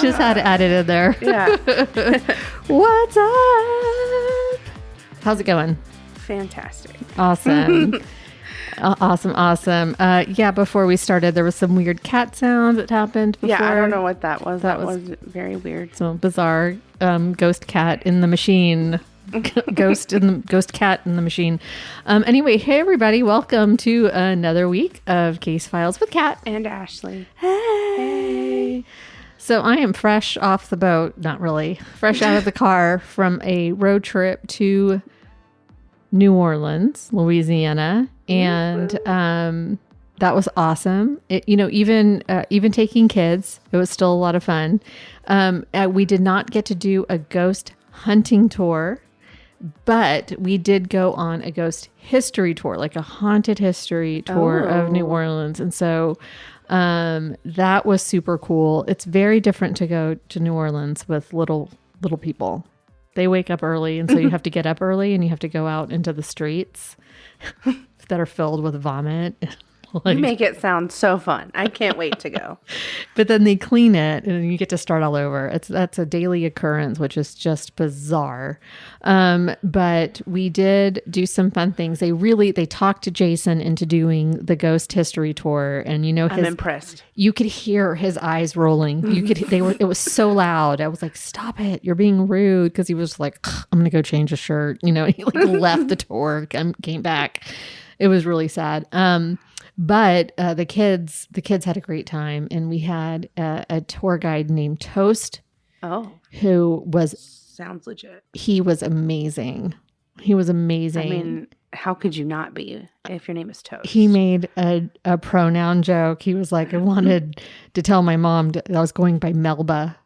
Just had to add it in there. Yeah. What's up? How's it going? Fantastic. Awesome. Awesome. Yeah, before we started, there was some weird cat sounds that happened before. Yeah, I don't know what that was. That was very weird. So bizarre. Ghost cat in the machine. Ghost cat in the machine. Anyway, hey everybody, welcome to another week of Case Files with Kat and Ashley. Hey. So I am fresh off the boat, not really, fresh out of the car from a road trip to New Orleans, Louisiana, and that was awesome. Even taking kids, it was still a lot of fun. We did not get to do a ghost hunting tour, but we did go on a ghost history tour, like a haunted history tour of New Orleans. And so that was super cool. It's very different to go to New Orleans with little people. They wake up early, and so you have to get up early and you have to go out into the streets that are filled with vomit. You make it sound so fun. I can't wait to go. But then they clean it and you get to start all over. That's a daily occurrence, which is just bizarre. But we did do some fun things. They talked to Jason into doing the ghost history tour, and I'm impressed. You could hear his eyes rolling. It was so loud. I was like, "Stop it. You're being rude." Cuz he was like, "I'm going to go change a shirt." He left the tour, came back. It was really sad. But the kids had a great time, and we had a tour guide named Toast. Oh, sounds legit. He was amazing. I mean, how could you not be if your name is Toast? He made a pronoun joke. He was like, I wanted to tell my mom that I was going by Melba,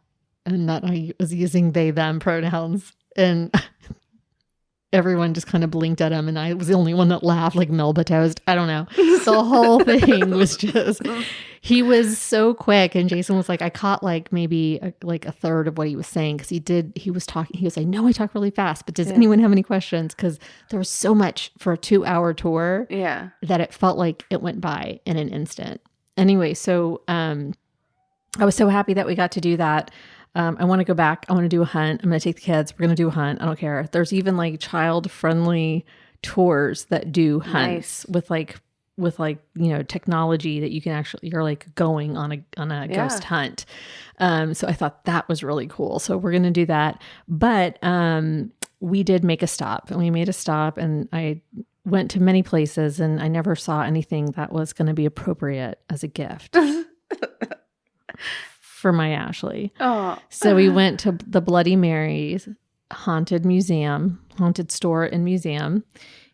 and that I was using they them pronouns, and everyone just kind of blinked at him, and I was the only one that laughed, like Melba Toast. I don't know. The whole thing was just, he was so quick. And Jason was like, I caught maybe a third of what he was saying. Cause he was talking, he was like, no, I talk really fast, but does anyone have any questions? Cause there was so much for a 2-hour tour that it felt like it went by in an instant. Anyway, so I was so happy that we got to do that. I want to go back. I want to do a hunt. I'm going to take the kids. We're going to do a hunt. I don't care. There's even child-friendly tours that do hunts with technology that you can you're going on a ghost hunt. So I thought that was really cool. So we're going to do that. But we did make a stop, and we made a stop, and I went to many places, and I never saw anything that was going to be appropriate as a gift. For my Ashley. Oh. So we went to the Bloody Mary's haunted store and museum.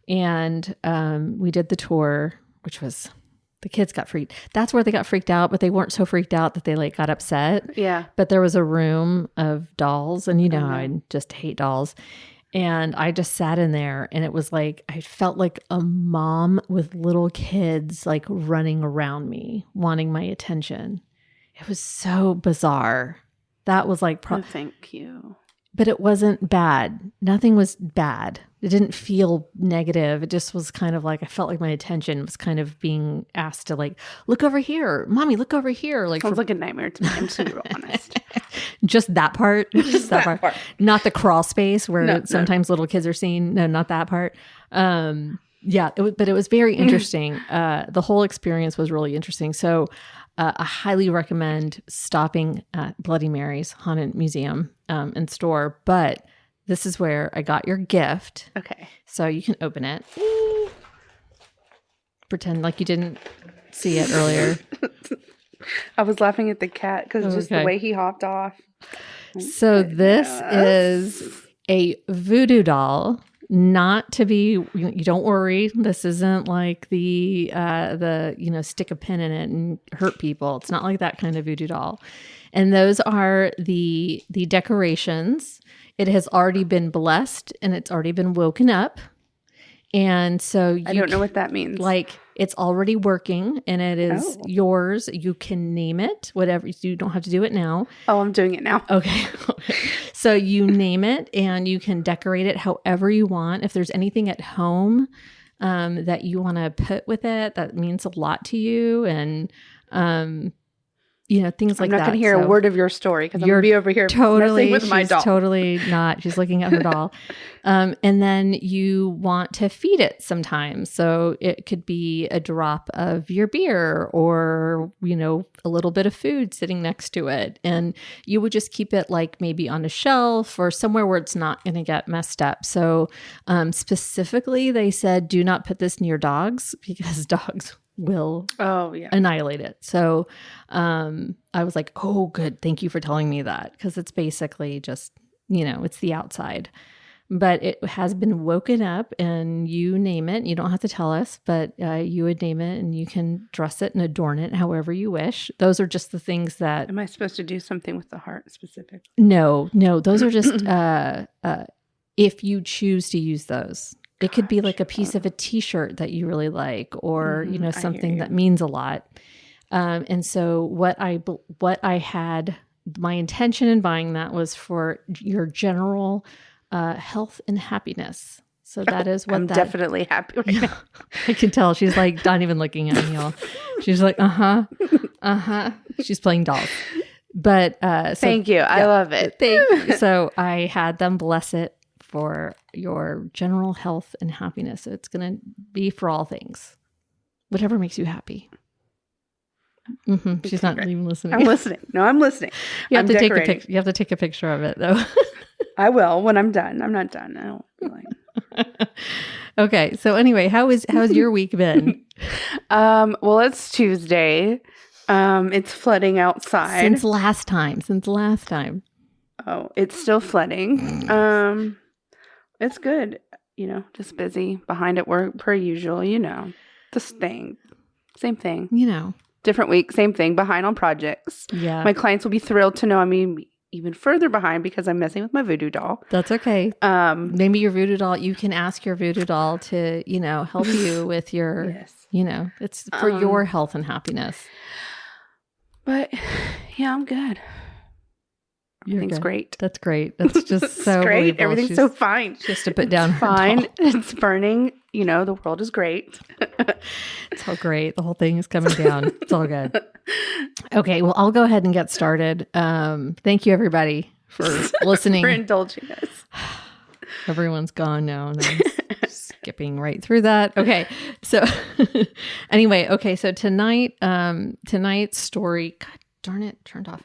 And we did the tour, which was, the kids got freaked. That's where they got freaked out, but they weren't so freaked out that they got upset. Yeah. But there was a room of dolls, and I just hate dolls. And I just sat in there, and it was I felt like a mom with little kids running around me, wanting my attention. It was so bizarre. That was thank you. But it wasn't bad. Nothing was bad. It didn't feel negative. It just was kind of I felt like my attention was kind of being asked to look over here. Mommy, look over here. Sounds like a nightmare to me. I'm just real honest. Just that part. Just that part. Not the crawl space where sometimes little kids are seen. No, not that part. Yeah, but it was very interesting. The whole experience was really interesting. So I highly recommend stopping at Bloody Mary's Haunted Museum and store. But this is where I got your gift. Okay. So you can open it. Pretend like you didn't see it earlier. I was laughing at the cat because just the way he hopped off. So this is a voodoo doll. Not to be, you don't worry. This isn't like the stick a pin in it and hurt people. It's not like that kind of voodoo doll. And those are the decorations. It has already been blessed, and it's already been woken up. And so I don't know what that means. It's already working, and it is yours. You can name it, whatever. You don't have to do it now. Oh, I'm doing it now. Okay. So you name it, and you can decorate it however you want. If there's anything at home that you want to put with it, that means a lot to you. And things like that. I'm not going to hear a word of your story because I'm going to be over here messing with my doll. Totally not. She's looking at her doll. And then you want to feed it sometimes. So it could be a drop of your beer or, a little bit of food sitting next to it. And you would just keep it like maybe on a shelf or somewhere where it's not going to get messed up. So specifically, they said, do not put this near dogs because dogs will annihilate it. So I was like, oh, good. Thank you for telling me that, because it's basically just, it's the outside. But it has been woken up, and you name it. You don't have to tell us, but you would name it, and you can dress it and adorn it however you wish. Those are just the things that... Am I supposed to do something with the heart specifically? No. Those are just if you choose to use those. It could be like a piece of a t-shirt that you really like, or, something that means a lot. And so what I had, my intention in buying that was for your general health and happiness. So that is what I'm definitely happy right now. I can tell. She's like not even looking at me, y'all. She's like, She's playing dolls. But thank you. I love it. Thank you. So I had them bless it for your general health and happiness. So it's going to be for all things, whatever makes you happy. She's not even listening. I'm listening. No, I'm listening. You have to take a picture. You have to take a picture of it, though. I will when I'm done. I'm not done. I don't feel like. Okay. So anyway, how's your week been? Well, it's Tuesday. It's flooding outside. Since last time. Oh, it's still flooding. It's good. Just busy behind at work per usual. This thing. Same thing. Different week, same thing. Behind on projects. Yeah. My clients will be thrilled to know I'm even further behind because I'm messing with my voodoo doll. That's okay. Maybe your voodoo doll, you can ask your voodoo doll to, help you with your, yes. It's for your health and happiness. But yeah, I'm good. Everything's great. That's great. That's just so great. Everything's so fine. Just to put down her fine. doll. It's burning. The world is great. It's all great. The whole thing is coming down. It's all good. Okay, well, I'll go ahead and get started. Thank you, everybody, for listening. For indulging us. Everyone's gone now, and I'm skipping right through that. Okay, so anyway, so tonight's story. God darn it, turned off.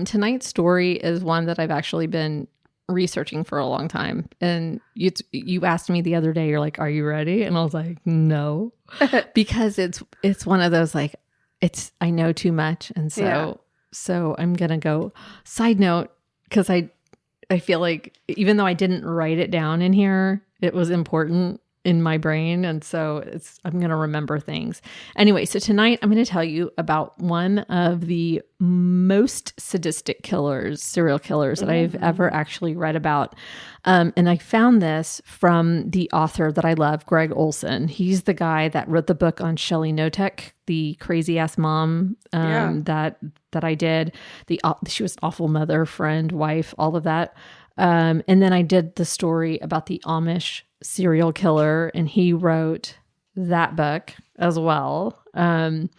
Tonight's story is one that I've actually been researching for a long time. And you asked me the other day, you're like, are you ready? And I was like, no, because it's one of those, like, I know too much. And so I'm going to go side note, because I feel like even though I didn't write it down in here, it was important in my brain. And so I'm going to remember things. Anyway, so tonight I'm going to tell you about one of the most sadistic serial killers that I've ever actually read about. And I found this from the author that I love, Greg Olson. He's the guy that wrote the book on Shelley Notek, the crazy ass mom that I did. She was an awful mother, friend, wife, all of that. And then I did the story about the Amish serial killer, and he wrote that book as well. And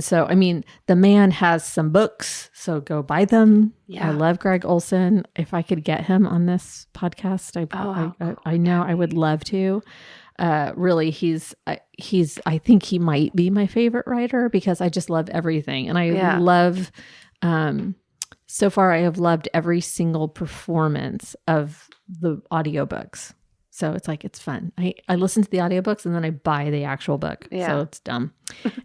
so, the man has some books, so go buy them. Yeah. I love Greg Olson. If I could get him on this podcast, I know I would love to. Really, I think he might be my favorite writer because I just love everything. And I love, so far I have loved every single performance of the audiobooks. So it's fun. I listen to the audiobooks and then I buy the actual book. Yeah. So it's dumb.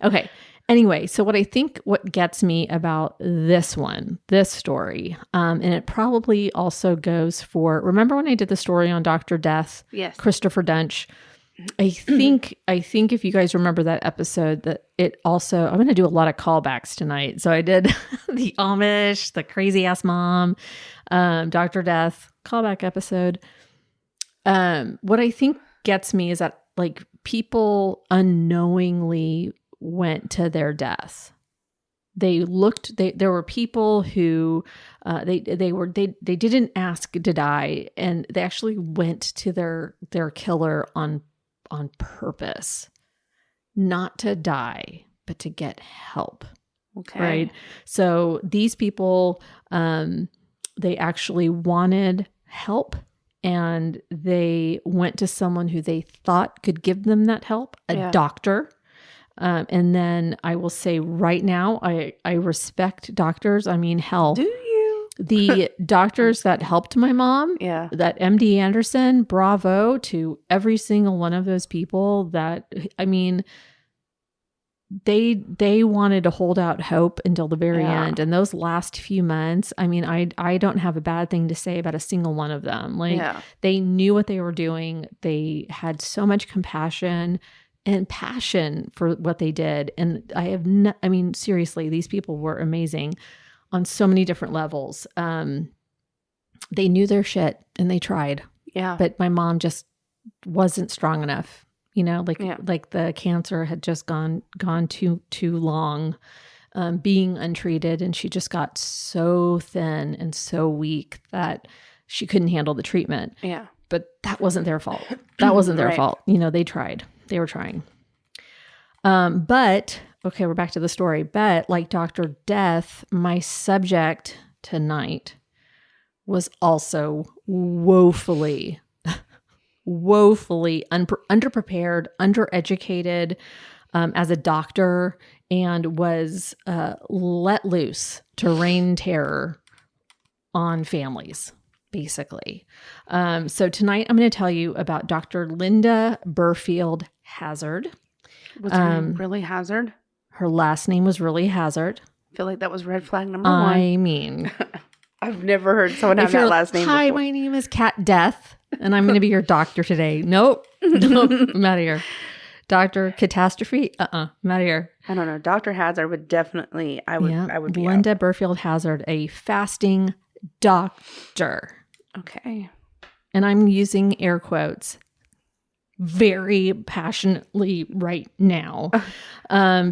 Okay. Anyway, so what gets me about this story, and it probably also goes for, remember when I did the story on Dr. Death? Yes. Christopher Dunch? I think if you guys remember that episode, that it also, I'm going to do a lot of callbacks tonight. So I did the Amish, the crazy ass mom, Dr. Death callback episode. What I think gets me is that, like, people unknowingly went to their death. There were people who, they didn't ask to die, and they actually went to their killer on purpose, not to die, but to get help. Okay. Right. So these people, they actually wanted help, and they went to someone who they thought could give them that help, a doctor. And then I will say right now, I respect doctors. I mean, hell. Do you? The doctors that helped my mom, that MD Anderson, bravo to every single one of those people that, I mean, they wanted to hold out hope until the very end. And those last few months, I mean, I don't have a bad thing to say about a single one of them. Like they knew what they were doing. They had so much compassion and passion for what they did. And I mean, seriously, these people were amazing on so many different levels. They knew their shit and they tried. Yeah. But my mom just wasn't strong enough. You know, like the cancer had just gone too long, being untreated, and she just got so thin and so weak that she couldn't handle the treatment. Yeah. But that wasn't their fault. That wasn't their fault. You know, they tried. They were trying. But okay, we're back to the story. But like Dr. Death, my subject tonight was also woefully underprepared, undereducated as a doctor, and was let loose to rain terror on families, basically. So tonight I'm going to tell you about Dr. Linda Burfield Hazzard. Was her name really Hazzard? Her last name was really Hazzard. I feel like that was red flag number one. I mean... I've never heard someone have that last name Hi, before. my name is Cat Death, and I'm going to be your doctor today. Nope. I'm out of here. Dr. Catastrophe? I'm out of here. I don't know. Dr. Hazzard would definitely, I would be Linda out. Burfield Hazzard, a fasting doctor. Okay. And I'm using air quotes very passionately right now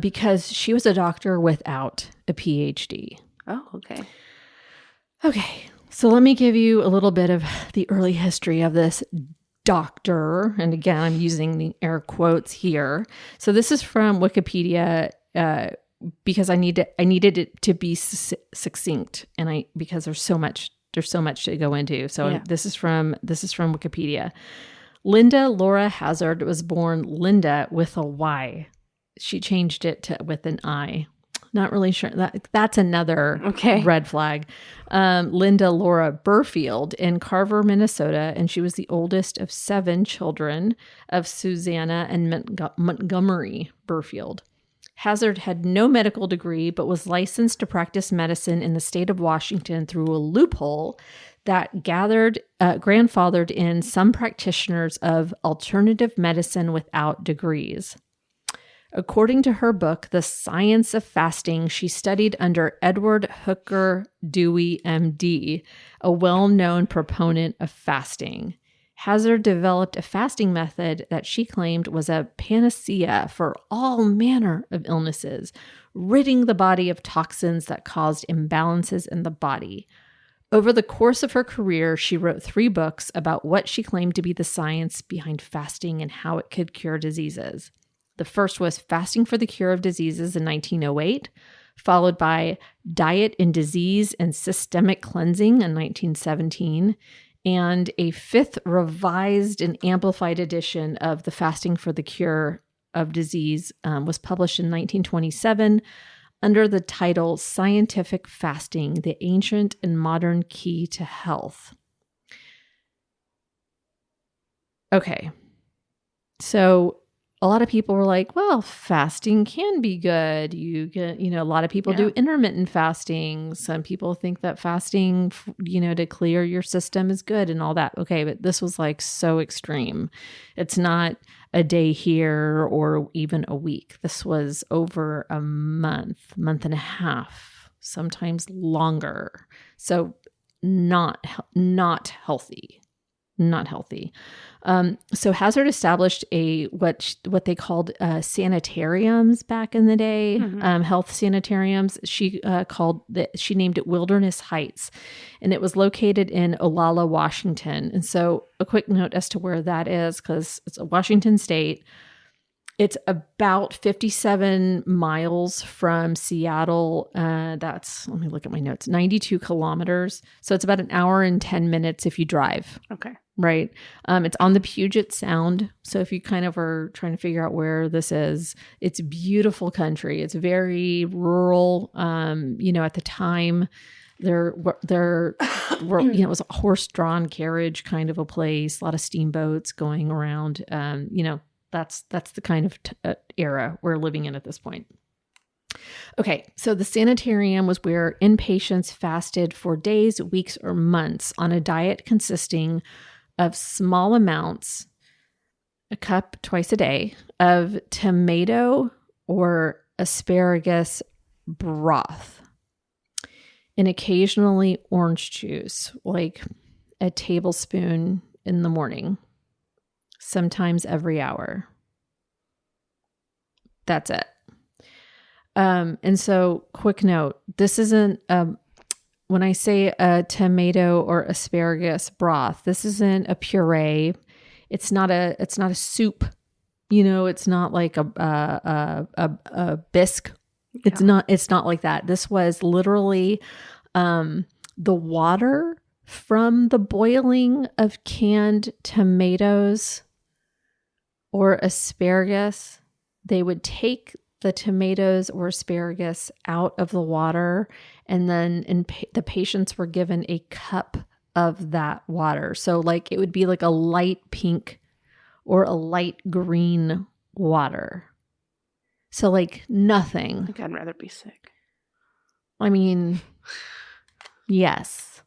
because she was a doctor without a PhD. Oh, okay. Okay, so let me give you a little bit of the early history of this doctor. And again, I'm using the air quotes here. So this is from Wikipedia because I needed it to be succinct, and because there's so much to go into. So this is from Wikipedia. Linda Laura Hazzard was born Linda with a Y. She changed it to with an I. Not really sure. That's another red flag. Linda Laura Burfield in Carver, Minnesota, and she was the oldest of 7 children of Susanna and Montgomery Burfield. Hazzard had no medical degree, but was licensed to practice medicine in the state of Washington through a loophole that grandfathered in some practitioners of alternative medicine without degrees. According to her book, The Science of Fasting, she studied under Edward Hooker Dewey, MD, a well-known proponent of fasting. Hazzard developed a fasting method that she claimed was a panacea for all manner of illnesses, ridding the body of toxins that caused imbalances in the body. Over the course of her career, she wrote 3 books about what she claimed to be the science behind fasting and how it could cure diseases. The first was Fasting for the Cure of Diseases in 1908, followed by Diet in Disease and Systemic Cleansing in 1917, and a 5th revised and amplified edition of the Fasting for the Cure of Disease was published in 1927 under the title Scientific Fasting, the Ancient and Modern Key to Health. Okay, so a lot of people were like, well, fasting can be good. A lot of people do intermittent fasting. Some people think that fasting, to clear your system is good and all that. Okay, but this was like so extreme. It's not a day here or even a week. This was over a month and a half, sometimes longer. So not healthy. Not healthy. So Hazzard established what they called sanitariums back in the day, health sanitariums. She named it Wilderness Heights, and it was located in Olalla, Washington. And so a quick note as to where that is, because it's a Washington state. It's about 57 miles from Seattle. Let me look at my notes, 92 kilometers. So it's about an hour and 10 minutes if you drive. Okay. Right. It's on the Puget Sound. So if you kind of are trying to figure out where this is, it's beautiful country. It's very rural. At the time, there were, it was a horse-drawn carriage kind of a place, a lot of steamboats going around. That's the kind of era we're living in at this point. Okay, so the sanitarium was where inpatients fasted for days, weeks, or months on a diet consisting of small amounts, a cup twice a day, of tomato or asparagus broth, and occasionally orange juice, like a tablespoon in the morning, sometimes every hour. That's it. And so, quick note, this isn't, when I say a tomato or asparagus broth, this isn't a puree. It's not a soup. It's not like a bisque. Yeah. It's not like that. This was literally, the water from the boiling of canned tomatoes or asparagus. They would take the tomatoes or asparagus out of the water, and then the patients were given a cup of that water. So like it would be like a light pink or a light green water. So like nothing. I think I'd rather be sick. I mean, yes.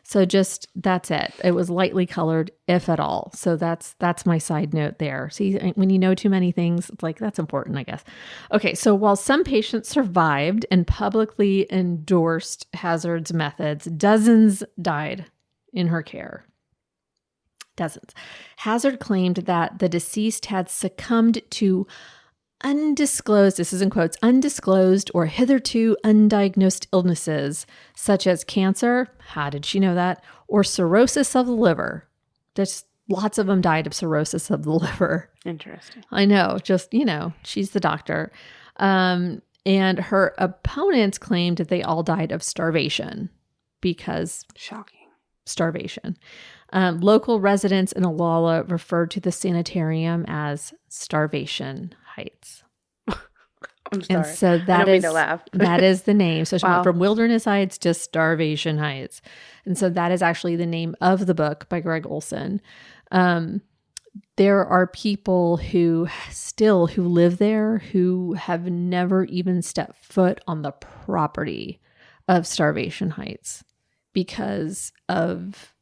So just, that's it. It was lightly colored, if at all. So that's my side note there. See, when you know too many things, it's like, that's important, I guess. Okay. So while some patients survived and publicly endorsed Hazzard's methods, dozens died in her care. Dozens. Hazzard claimed that the deceased had succumbed to undisclosed, this is in quotes, undisclosed or hitherto undiagnosed illnesses such as cancer, how did she know that, or cirrhosis of the liver. Just lots of them died of cirrhosis of the liver. Interesting. I know, just, she's the doctor. And her opponents claimed that they all died of starvation because... Shocking. Starvation. Local residents in Olalla referred to the sanitarium as Starvation Heights. I'm sorry. And so that I don't mean to laugh. That is the name. So she Wow. went from Wilderness Heights to Starvation Heights. And so that is actually the name of the book by Greg Olson. There are people who live there who have never even stepped foot on the property of Starvation Heights because of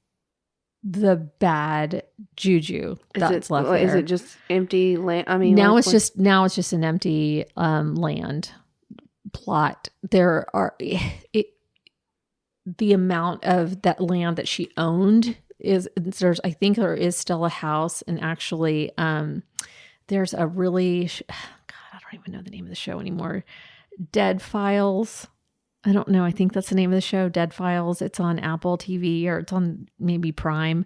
the bad juju that's left there. Is it just empty land? I mean, now it's just an empty land plot. There are the amount of that land that she owned I think there is still a house, and actually there's a really God, I don't even know the name of the show anymore. Dead Files. I don't know. I think that's the name of the show, Dead Files. It's on Apple TV, or it's on maybe Prime,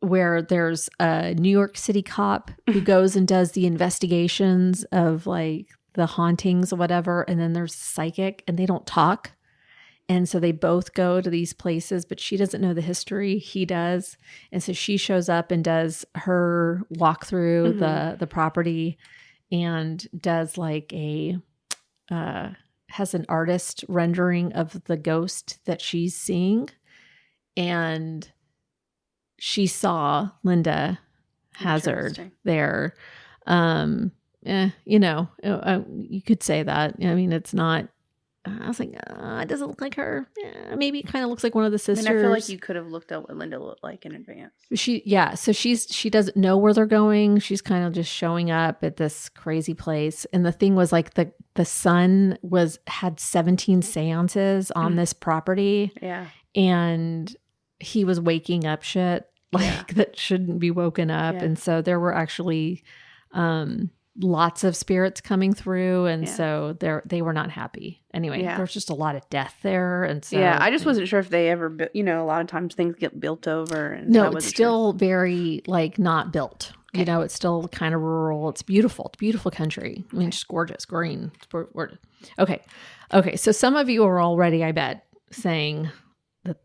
where there's a New York City cop who goes and does the investigations of like the hauntings or whatever. And then there's a psychic, and they don't talk. And so they both go to these places, but she doesn't know the history. He does. And so she shows up and does her walkthrough the property, and does like has an artist rendering of the ghost that she's seeing. And she saw Linda Hazzard there. You could say that. I mean, it's not, I was like, it doesn't look like her. Yeah, maybe it kind of looks like one of the sisters. I mean, I feel like you could have looked up what Linda looked like in advance. So she doesn't know where they're going. She's kind of just showing up at this crazy place. And the thing was like the son had 17 seances on this property. Yeah. And he was waking up shit that shouldn't be woken up. Yeah. And so there were actually lots of spirits coming through. And so they were not happy. Anyway, there was just a lot of death there. And so. Yeah, I just wasn't sure if they ever, a lot of times things get built over. And no, it's still very not built. Okay. It's still kind of rural. It's beautiful. It's a beautiful country. I mean, it's gorgeous, green. Okay. So some of you are already, I bet, saying that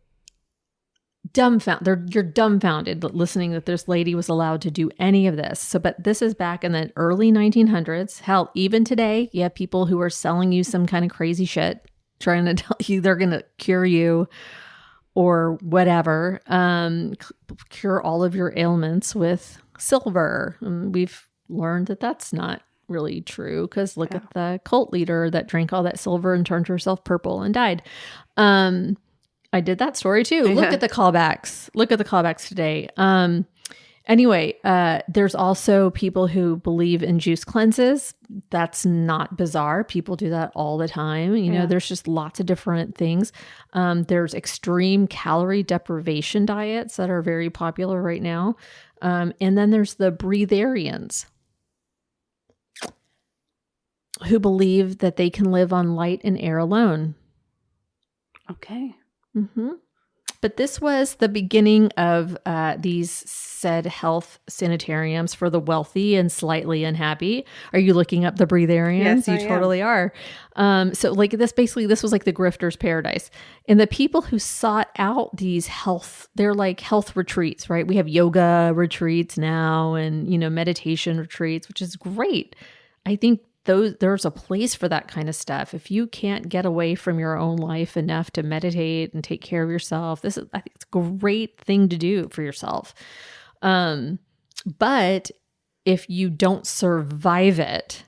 you're dumbfounded listening that this lady was allowed to do any of this. So, but this is back in the early 1900s. Hell, even today, you have people who are selling you some kind of crazy shit, trying to tell you they're going to cure you or whatever, cure all of your ailments with silver. And we've learned that that's not really true because look at the cult leader that drank all that silver and turned herself purple and died. I did that story too. Yeah. Look at the callbacks today. Anyway, there's also people who believe in juice cleanses. That's not bizarre. People do that all the time. There's just lots of different things. There's extreme calorie deprivation diets that are very popular right now. And then there's the breatharians who believe that they can live on light and air alone. Okay. Mm-hmm. But this was the beginning of these said health sanitariums for the wealthy and slightly unhappy. Are you looking up the breatharians? Yes, you totally are. So like this was like the grifter's paradise. And the people who sought out these they're like health retreats, right? We have yoga retreats now and, meditation retreats, which is great. I think there's a place for that kind of stuff. If you can't get away from your own life enough to meditate and take care of yourself, I think it's a great thing to do for yourself. But if you don't survive it,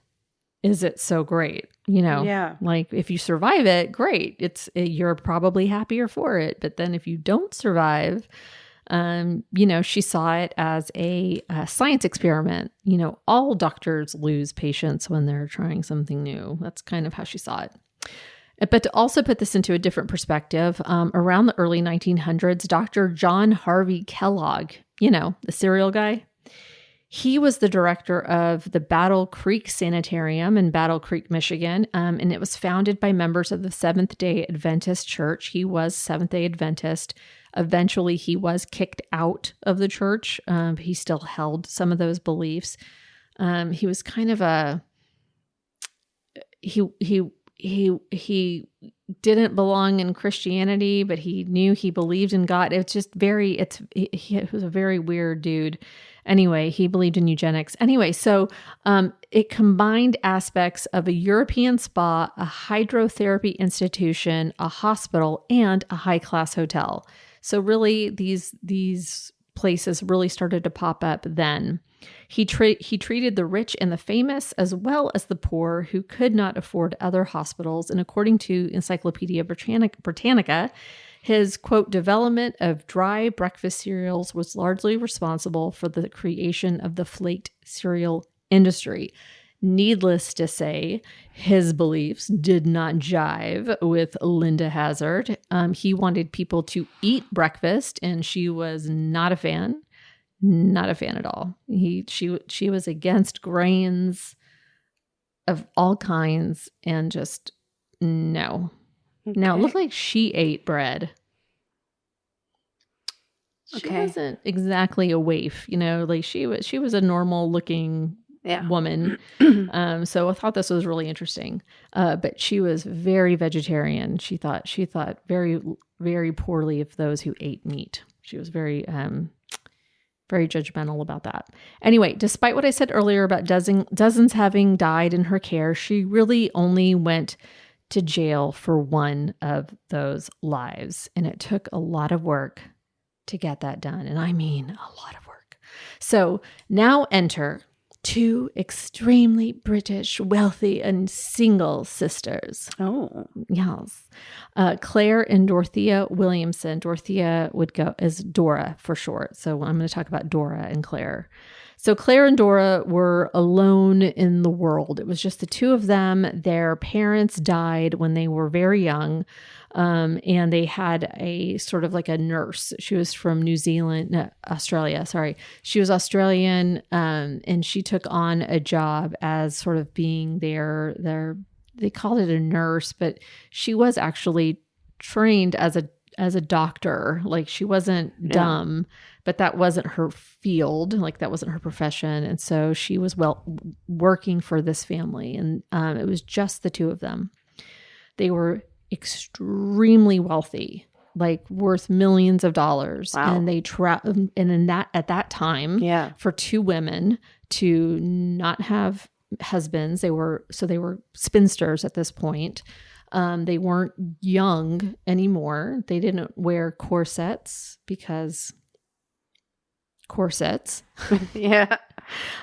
is it so great? Yeah. Like if you survive it, great. You're probably happier for it. But then if you don't survive, she saw it as a science experiment. All doctors lose patients when they're trying something new. That's kind of how she saw it. But to also put this into a different perspective, around the early 1900s, Dr. John Harvey Kellogg, the cereal guy, he was the director of the Battle Creek Sanitarium in Battle Creek, Michigan, and it was founded by members of the Seventh-day Adventist Church. He was Seventh-day Adventist. Eventually, he was kicked out of the church. He still held some of those beliefs. He was kind of he didn't belong in Christianity, but he knew he believed in God. It's just he was a very weird dude. Anyway, he believed in eugenics. Anyway, so it combined aspects of a European spa, a hydrotherapy institution, a hospital, and a high-class hotel. So really, these places really started to pop up then. He treated the rich and the famous as well as the poor who could not afford other hospitals. And according to Encyclopedia Britannica, his, quote, development of dry breakfast cereals was largely responsible for the creation of the flaked cereal industry. Needless to say, his beliefs did not jive with Linda Hazzard. He wanted people to eat breakfast, and she was not a fan. Not a fan at all. She was against grains of all kinds and just no. Okay. Now, it looked like she ate bread. She wasn't exactly a waif, like she was a normal looking woman. So I thought this was really interesting. But she was very vegetarian. She thought very, very poorly of those who ate meat. She was very, very judgmental about that. Anyway, despite what I said earlier about dozens having died in her care, she really only went to jail for one of those lives. And it took a lot of work to get that done. And I mean a lot of work. So now enter two extremely British, wealthy, and single sisters. Oh. Yes. Claire and Dorothea Williamson. Dorothea would go as Dora for short. So I'm going to talk about Dora and Claire. So Claire and Dora were alone in the world. It was just the two of them. Their parents died when they were very young. And they had a sort of like a nurse. She was from Australia. Sorry. She was Australian. And she took on a job as sort of being they called it a nurse, but she was actually trained as a doctor. Like she wasn't dumb, but that wasn't her field. Like that wasn't her profession. And so she was working for this family. And it was just the two of them. They were extremely wealthy, like worth millions of dollars. Wow. And they at that time, for two women to not have husbands, they were spinsters at this point. They weren't young anymore. They didn't wear corsets because corsets. Yeah.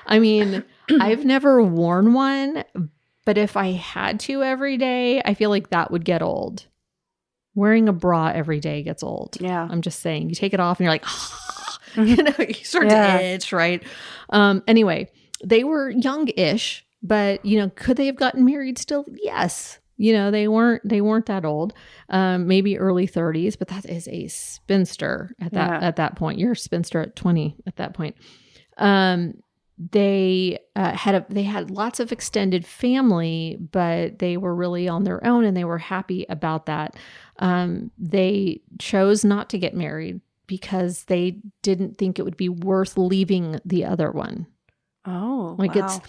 I mean, I've never worn one, but if I had to every day, I feel like that would get old. Wearing a bra every day gets old. Yeah. I'm just saying, you take it off and you're like, you start to itch, right? Anyway, they were young-ish, but could they have gotten married still? Yes. They weren't that old. Maybe early 30s, but that is a spinster at that point. You're a spinster at 20 at that point. They had lots of extended family, but they were really on their own and they were happy about that. They chose not to get married because they didn't think it would be worth leaving the other one. Oh, it's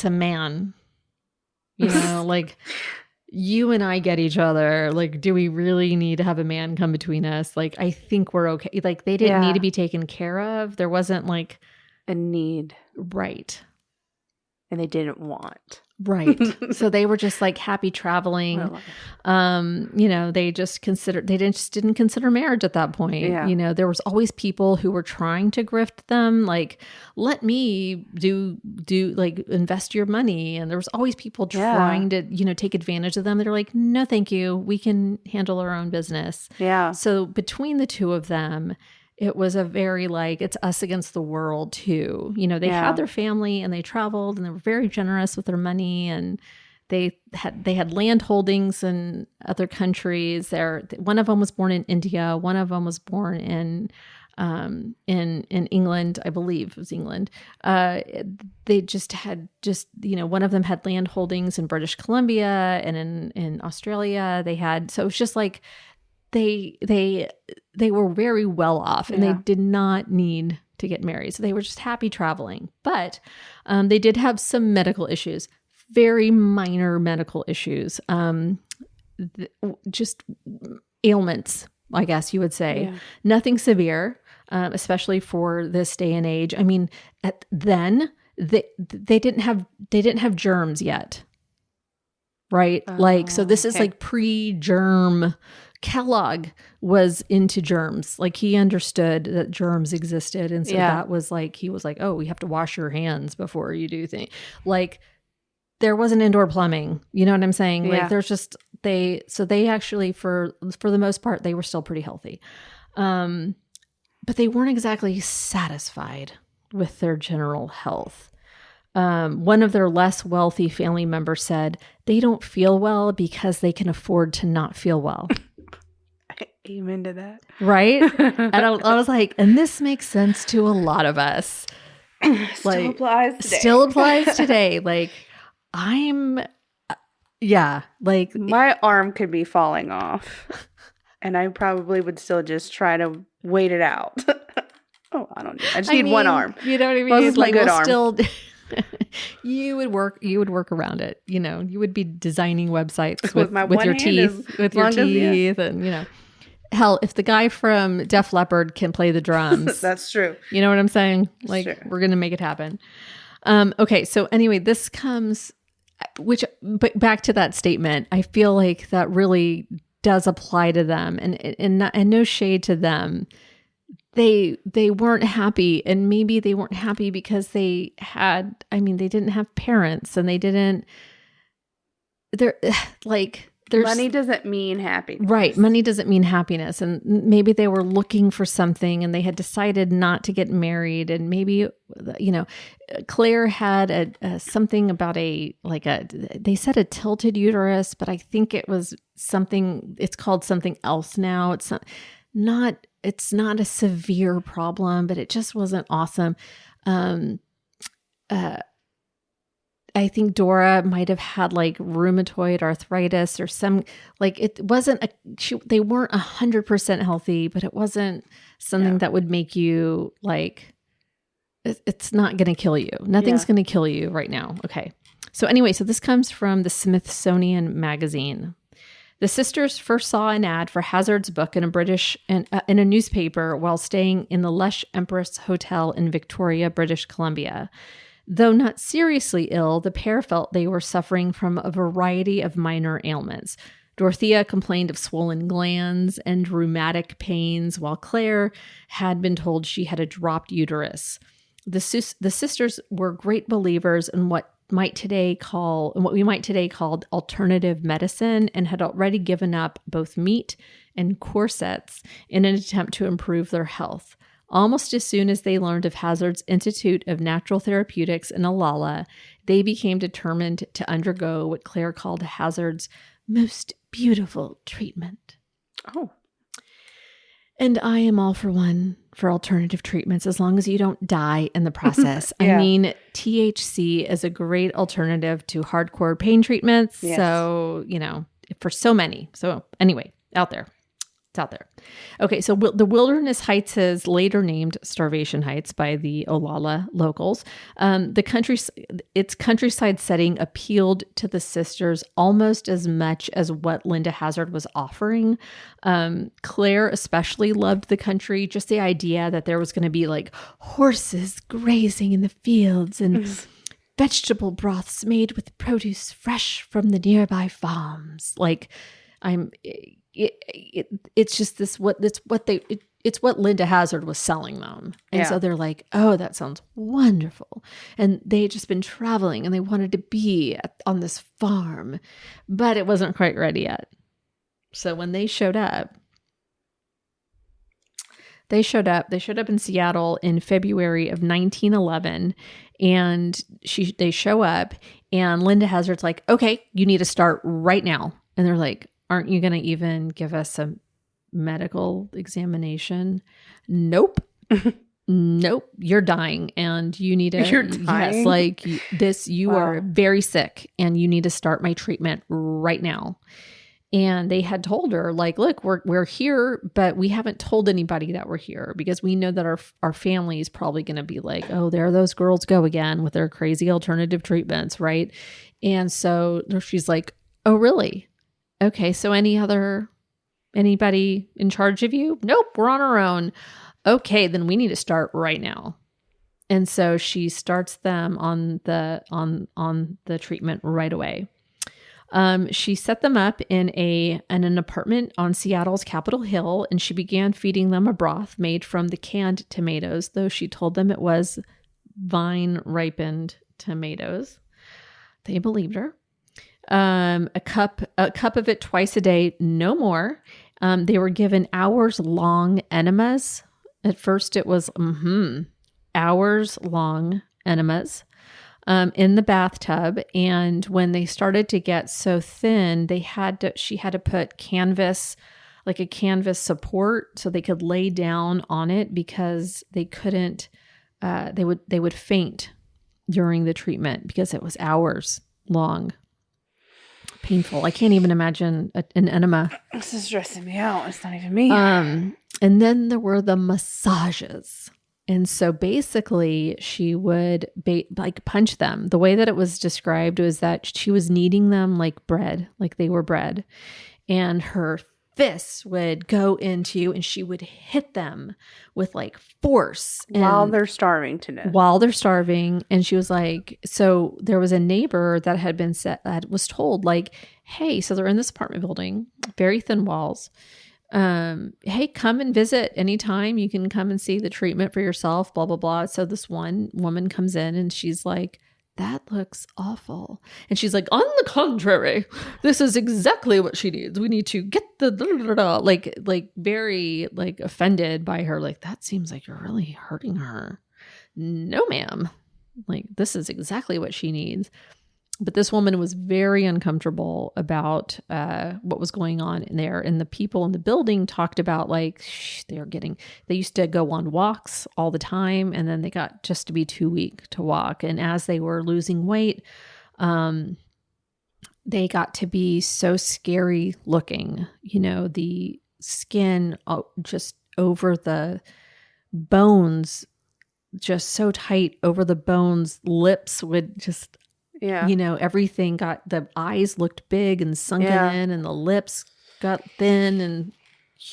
a man, like you and I get each other. Like, do we really need to have a man come between us? Like, I think we're okay. Like they didn't need to be taken care of. There wasn't like a need. Right. And they didn't want. Right. So they were just like happy traveling. They just didn't consider marriage at that point. Yeah. There was always people who were trying to grift them, like, let me do like invest your money. And there was always people trying to, take advantage of them. They're like, no, thank you. We can handle our own business. Yeah. So between the two of them, it was a very it's us against the world too. They had their family and they traveled and they were very generous with their money, and they had land holdings in other countries. One of them was born in India. One of them was born in England, I believe it was England. They had one of them had land holdings in British Columbia and in Australia. So it was just like, they were very well off and they did not need to get married. So they were just happy traveling. But they did have some medical issues, very minor medical issues, just ailments, I guess you would say. Yeah. Nothing severe, especially for this day and age. I mean, then they didn't have germs yet. Right? So this is like pre-germ. Kellogg was into germs. Like he understood that germs existed. And so that was like, he was like, oh, you have to wash your hands before you do things. Like there wasn't indoor plumbing. You know what I'm saying? Yeah. Like there's just, they actually, for the most part, they were still pretty healthy. But they weren't exactly satisfied with their general health. One of their less wealthy family members said, they don't feel well because they can afford to not feel well. Amen to that. Right? And I was like, and this makes sense to a lot of us. Still applies today. Still applies today. Like, like. My arm could be falling off. And I probably would still just try to wait it out. I don't know. I just need one arm. You know what I mean? Well, this is my good arm. Still, you would work around it. You would be designing websites with your teeth, and hell, if the guy from Def Leppard can play the drums, that's true. You know what I'm saying? Like, we're going to make it happen. Okay. So anyway, this comes, but back to that statement, I feel like that really does apply to them, and no shade to them. They weren't happy, and maybe they weren't happy because they didn't have parents, and they're like, money doesn't mean happiness. Right. Money doesn't mean happiness. And maybe they were looking for something and they had decided not to get married. And maybe, Claire had something about they said a tilted uterus, but I think it was something, it's called something else now. It's not a severe problem, but it just wasn't awesome. I think Dora might have had like rheumatoid arthritis or some, like it wasn't, they weren't 100% healthy, but it wasn't something that would make you like, it's not going to kill you. Nothing's going to kill you right now. Okay. So anyway, so this comes from the Smithsonian Magazine. The sisters first saw an ad for Hazzard's book in a newspaper while staying in the Lush Empress Hotel in Victoria, British Columbia. Though not seriously ill, the pair felt they were suffering from a variety of minor ailments. Dorothea complained of swollen glands and rheumatic pains, while Claire had been told she had a dropped uterus. The sisters were great believers in what we might today call alternative medicine, and had already given up both meat and corsets in an attempt to improve their health. Almost as soon as they learned of Hazzard's Institute of Natural Therapeutics in Olalla, they became determined to undergo what Claire called Hazzard's most beautiful treatment. Oh. And I am all for alternative treatments, as long as you don't die in the process. I mean, THC is a great alternative to hardcore pain treatments. Yes. So, for so many. So anyway, out there. It's out there. Okay, so the Wilderness Heights is later named Starvation Heights by the Olalla locals. Its countryside setting appealed to the sisters almost as much as what Linda Hazzard was offering. Claire especially loved the country, just the idea that there was going to be like horses grazing in the fields and vegetable broths made with produce fresh from the nearby farms. Like, it's just it's what Linda Hazzard was selling them. And so they're like, oh, that sounds wonderful. And they had just been traveling and they wanted to be on this farm, but it wasn't quite ready yet. So when they showed up in Seattle in February of 1911, and they show up and Linda Hazzard's like, okay, you need to start right now. And they're like, aren't you going to even give us a medical examination? Nope. Nope. You're dying and you need to. You're dying? Yes, like this, you are very sick and you need to start my treatment right now. And they had told her, like, look, we're here, but we haven't told anybody that we're here because we know that our family is probably going to be like, oh, there those girls go again with their crazy alternative treatments, right? And so she's like, oh, really? Okay, so anybody in charge of you? Nope, we're on our own. Okay, then we need to start right now. And so she starts them on the treatment right away. She set them up in an apartment on Seattle's Capitol Hill, and she began feeding them a broth made from the canned tomatoes, though she told them it was vine-ripened tomatoes. They believed her. A cup of it twice a day, no more. They were given hours-long enemas. At first it was hours-long enemas in the bathtub. And when they started to get so thin, she had to put canvas support so they could lay down on it because they couldn't, they would faint during the treatment because it was hours long. Painful. I can't even imagine an enema. This is stressing me out. It's not even me. And then there were the massages. And so basically she would punch them. The way that it was described was that she was kneading them like bread, like they were bread. And her fists would go into, and she would hit them with like force. While they're starving to death. While they're starving. And she was like, so there was a neighbor that was told like, hey, so they're in this apartment building, very thin walls. Hey, come and visit anytime. You can come and see the treatment for yourself, blah, blah, blah. So this one woman comes in and she's like, that looks awful. And she's like, on the contrary, this is exactly what she needs. We need to get the like very like offended by her. Like, that seems like you're really hurting her. No, ma'am. Like, this is exactly what she needs. But this woman was very uncomfortable about what was going on in there. And the people in the building talked about like, they used to go on walks all the time. And then they got just to be too weak to walk. And as they were losing weight, they got to be so scary looking, you know, the skin just over the bones, just so tight over the bones, lips would just... Yeah. You know, everything the eyes looked big and sunken in, and the lips got thin, and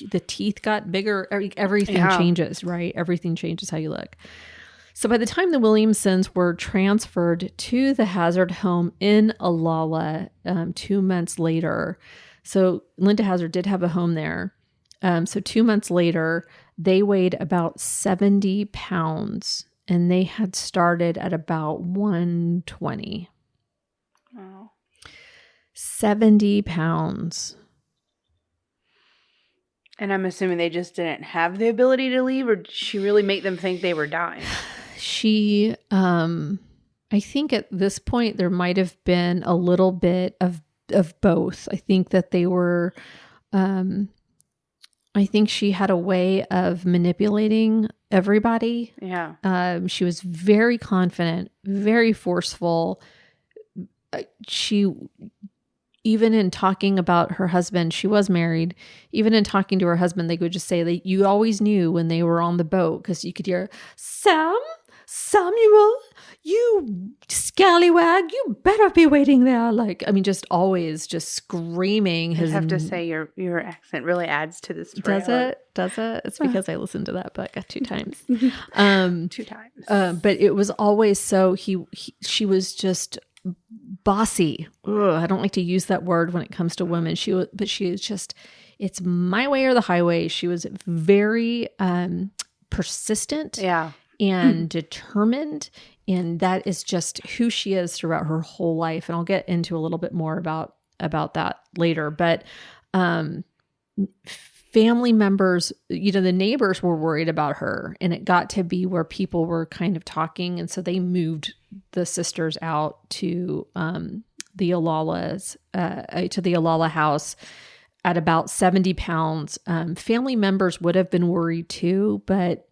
the teeth got bigger. Everything changes, right? Everything changes how you look. So by the time the Williamsons were transferred to the Hazzard home in Olalla 2 months later, so Linda Hazzard did have a home there. So 2 months later, they weighed about 70 pounds, and they had started at about 120. Wow. 70 pounds. And I'm assuming they just didn't have the ability to leave, or did she really make them think they were dying? She, I think at this point there might have been a little bit of both. I think that they were, I think she had a way of manipulating everybody. Yeah. She was very confident, very forceful. She, even in talking about her husband, she was married. Even in talking to her husband, they would just say that you always knew when they were on the boat, because you could hear, Samuel, you scallywag, you better be waiting there. Like, I mean, just always just screaming. I have to say your accent really adds to this story. Does it? It's because I listened to that book 2 times. 2 times. But it was always so, she was just bossy. Ugh, I don't like to use that word when it comes to women. She is just, it's my way or the highway. She was very persistent. Yeah. And determined. And that is just who she is throughout her whole life. And I'll get into a little bit more about that later. But family members, you know, the neighbors were worried about her, and it got to be where people were kind of talking. And so they moved the sisters out to the Olalla house at about 70 pounds. Family members would have been worried too, but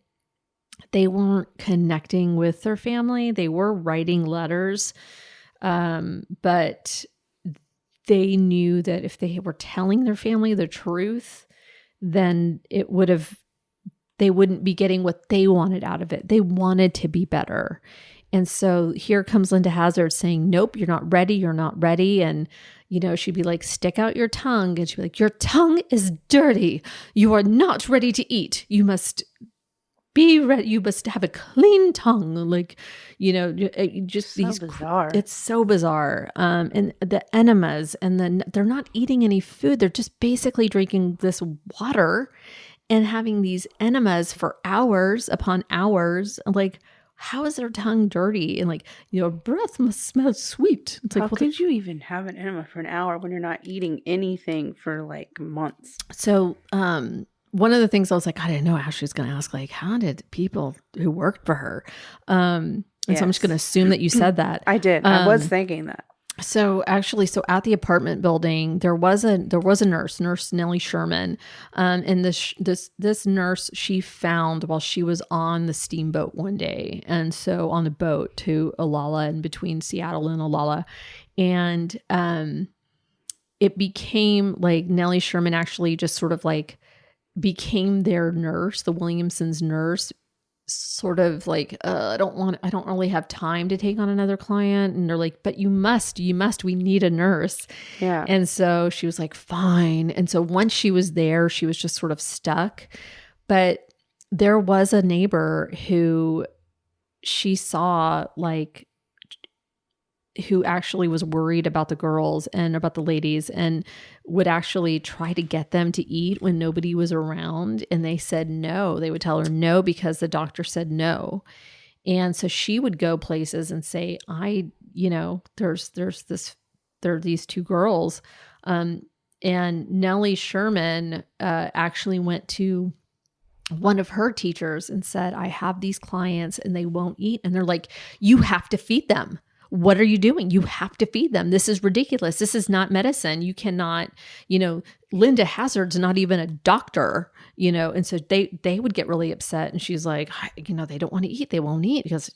they weren't connecting with their family. They were writing letters, but they knew that if they were telling their family the truth, then they wouldn't be getting what they wanted out of it. They wanted to be better. And so here comes Linda Hazzard saying, nope, you're not ready. You're not ready. And, you know, she'd be like, stick out your tongue. And she'd be like, your tongue is dirty. You are not ready to eat. You must be ready. You must have a clean tongue. Like, you know, just so these bizarre. It's so bizarre. And the enemas, and then they're not eating any food. They're just basically drinking this water and having these enemas for hours upon hours. Like, how is their tongue dirty? And like, your breath must smell sweet. It's like, how could you even have an enema for an hour when you're not eating anything for like months? So, one of the things I was like, I didn't know how she was going to ask, like, how did people who worked for her? And so I'm just going to assume that you said that. I did. I was thinking that. So actually, at the apartment building, there was a nurse Nellie Sherman, and this nurse she found while she was on the steamboat one day, and so on the boat to Olalla and between Seattle and Olalla, and it became like Nellie Sherman actually just sort of like became their nurse, the Williamsons' nurse. Sort of like, I don't really have time to take on another client. And they're like, but you must, we need a nurse. Yeah. And so she was like, fine. And so once she was there, she was just sort of stuck. But there was a neighbor who she saw, like, who actually was worried about the girls and about the ladies and would actually try to get them to eat when nobody was around. And they said no. They would tell her no because the doctor said no. And so she would go places and say, I there are these two girls. And Nellie Sherman actually went to one of her teachers and said, I have these clients and they won't eat. And they're like, you have to feed them. What are you doing? You have to feed them. This is ridiculous. This is not medicine. You cannot, Linda Hazzard's not even a doctor, and so they would get really upset. And she's like, they don't want to eat. They won't eat because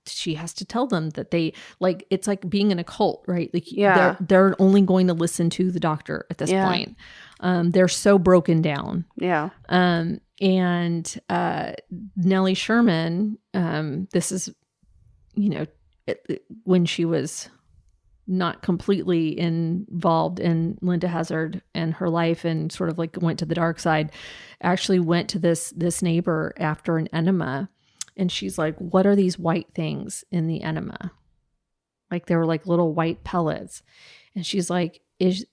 she has to tell them that it's like being in a cult, right? Like they're only going to listen to the doctor at this point. They're so broken down. Yeah. And Nellie Sherman, this is, when she was not completely involved in Linda Hazzard and her life and sort of like went to the dark side, actually went to this neighbor after an enema. And she's like, what are these white things in the enema? Like they were like little white pellets. And she's like, is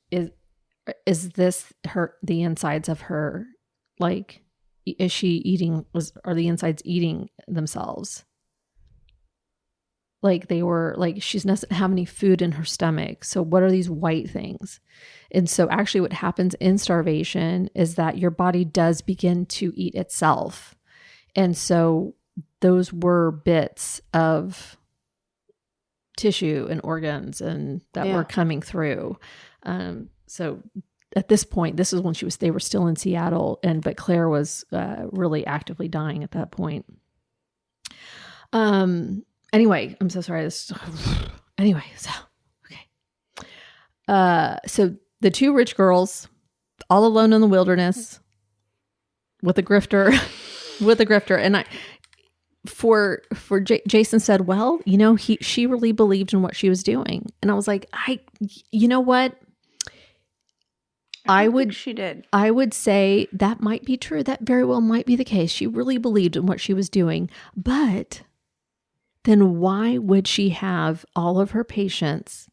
this the insides of her? Like, is she eating, are the insides eating themselves? Like they were like, she doesn't have any food in her stomach. So what are these white things? And so actually what happens in starvation is that your body does begin to eat itself. And so those were bits of tissue and organs and that were coming through. So at this point, this is when they were still in Seattle, but Claire was really actively dying at that point. Anyway, I'm so sorry. Okay. So the two rich girls, all alone in the wilderness, with a grifter, and Jason said, well, she really believed in what she was doing, and I was like, you know what? I would say that might be true. That very well might be the case. She really believed in what she was doing, but then why would she have all of her patients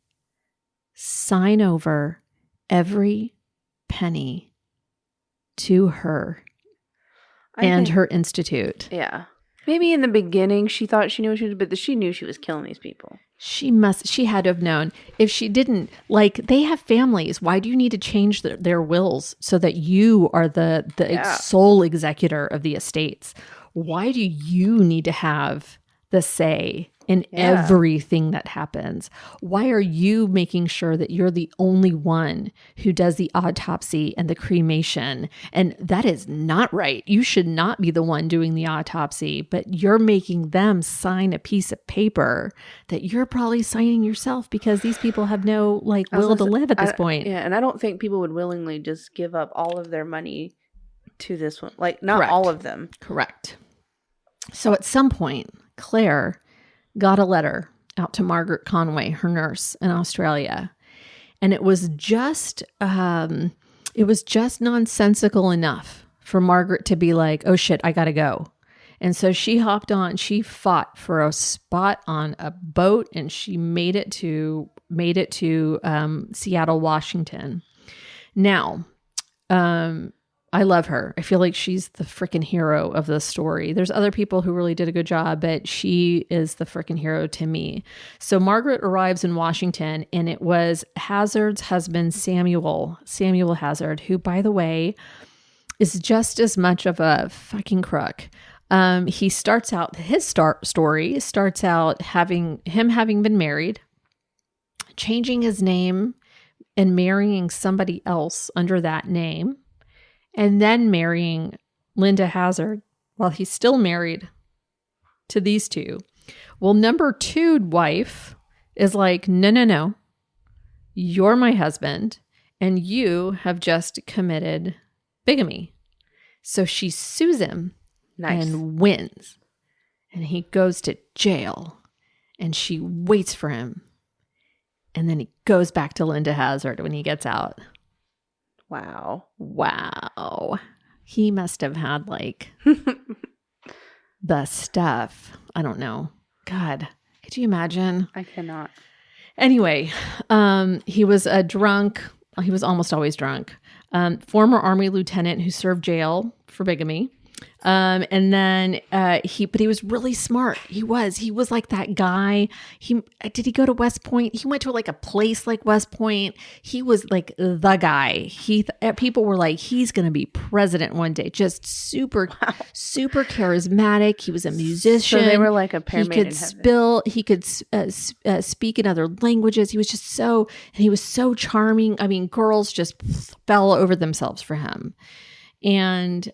sign over every penny to her and her institute? Yeah. Maybe in the beginning she thought she knew what she was, but she knew she was killing these people. She had to have known. If she didn't, they have families. Why do you need to change their wills so that you are the sole executor of the estates? Why do you need to have the say in everything that happens? Why are you making sure that you're the only one who does the autopsy and the cremation? And that is not right. You should not be the one doing the autopsy, but you're making them sign a piece of paper that you're probably signing yourself because these people have no will to live at this point. Yeah, and I don't think people would willingly just give up all of their money to this one. Not Correct. All of them. Correct. So at some point, Claire got a letter out to Margaret Conway, her nurse in Australia. And it was just nonsensical enough for Margaret to be like, oh shit, I gotta go. And so she fought for a spot on a boat and she made it to Seattle, Washington. Now, I love her. I feel like she's the freaking hero of the story. There's other people who really did a good job, but she is the freaking hero to me. So Margaret arrives in Washington, and it was Hazzard's husband, Samuel Hazzard, who, by the way, is just as much of a fucking crook. He starts out, his story starts out having been married, changing his name and marrying somebody else under that name, and then marrying Linda Hazzard while he's still married to these two. Well, number 2 wife is like, no, you're my husband, and you have just committed bigamy. So she sues him and wins. And he goes to jail, and she waits for him. And then he goes back to Linda Hazzard when he gets out. Wow. He must have had the stuff. I don't know. God, could you imagine? I cannot. Anyway, he was a drunk. He was almost always drunk. Former Army lieutenant who served jail for bigamy. And then he was really smart. He was like that guy. Did he go to West Point? He went to like a place like West Point. He was like the guy. People were like, he's going to be president one day. Just super charismatic. He was a musician. So they were like a pair made in heaven. He could speak in other languages. He was just and he was so charming. I mean, girls just fell over themselves for him. And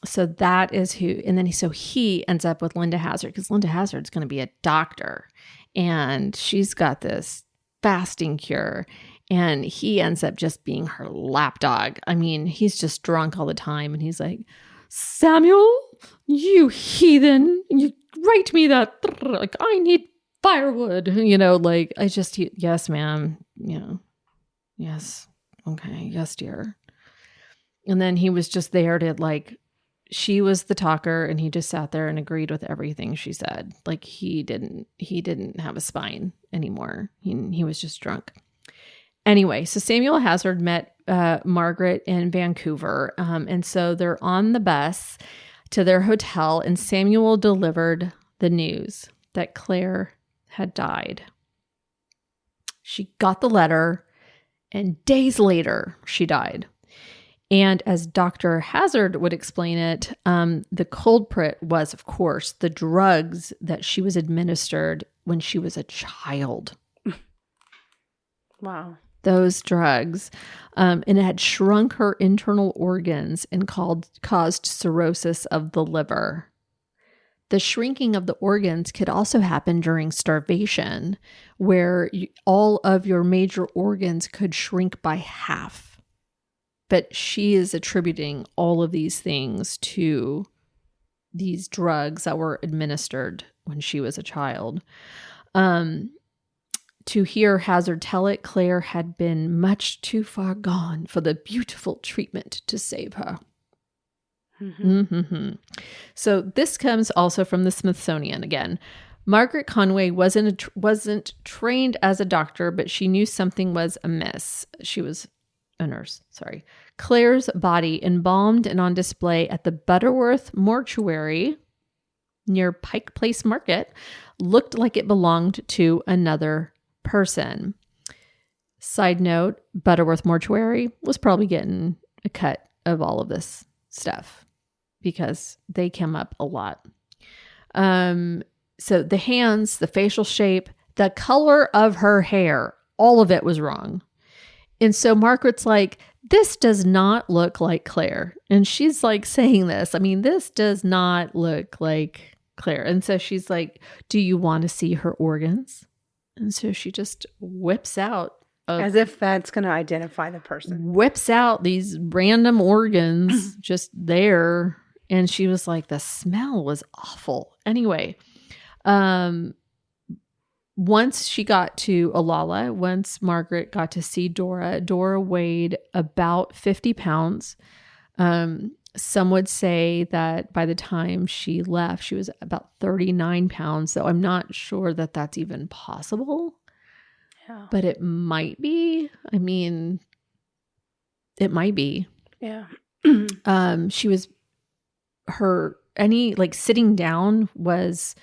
so that is who, and then he ends up with Linda Hazzard, because Linda Hazzard's going to be a doctor, and she's got this fasting cure, and he ends up just being her lapdog. I mean, he's just drunk all the time, and he's like, Samuel, you heathen, you write me that, like, I need firewood, like, yes, ma'am, yes, okay, yes, dear. And then he was just there to she was the talker, and he just sat there and agreed with everything she said. Like he didn't have a spine anymore. He was just drunk. Anyway, so Samuel Hazzard met Margaret in Vancouver. And so they're on the bus to their hotel, and Samuel delivered the news that Claire had died. She got the letter, and days later she died. And as Dr. Hazzard would explain it, the culprit was, of course, the drugs that she was administered when she was a child. Wow. Those drugs. And it had shrunk her internal organs and caused cirrhosis of the liver. The shrinking of the organs could also happen during starvation, where all of your major organs could shrink by half. But she is attributing all of these things to these drugs that were administered when she was a child. To hear Hazzard tell it, Claire had been much too far gone for the beautiful treatment to save her. Mm-hmm. So this comes also from the Smithsonian again. Margaret Conway wasn't trained as a doctor, but she knew something was amiss. She was a nurse, sorry. Claire's body, embalmed and on display at the Butterworth Mortuary near Pike Place Market, looked like it belonged to another person. Side note, Butterworth Mortuary was probably getting a cut of all of this stuff because they came up a lot. So the hands, the facial shape, the color of her hair, all of it was wrong. And so Margaret's like, this does not look like Claire. And she's like saying this. I mean, this does not look like Claire. And so she's like, do you want to see her organs? And so she just whips out. As if that's going to identify the person. Whips out these random organs just there. And she was like, the smell was awful. Anyway, once she got to Olalla, once Margaret got to see Dora weighed about 50 pounds. Some would say that by the time she left, she was about 39 pounds. So I'm not sure that that's even possible. Yeah. But it might be. I mean, it might be. Yeah. She was, sitting down was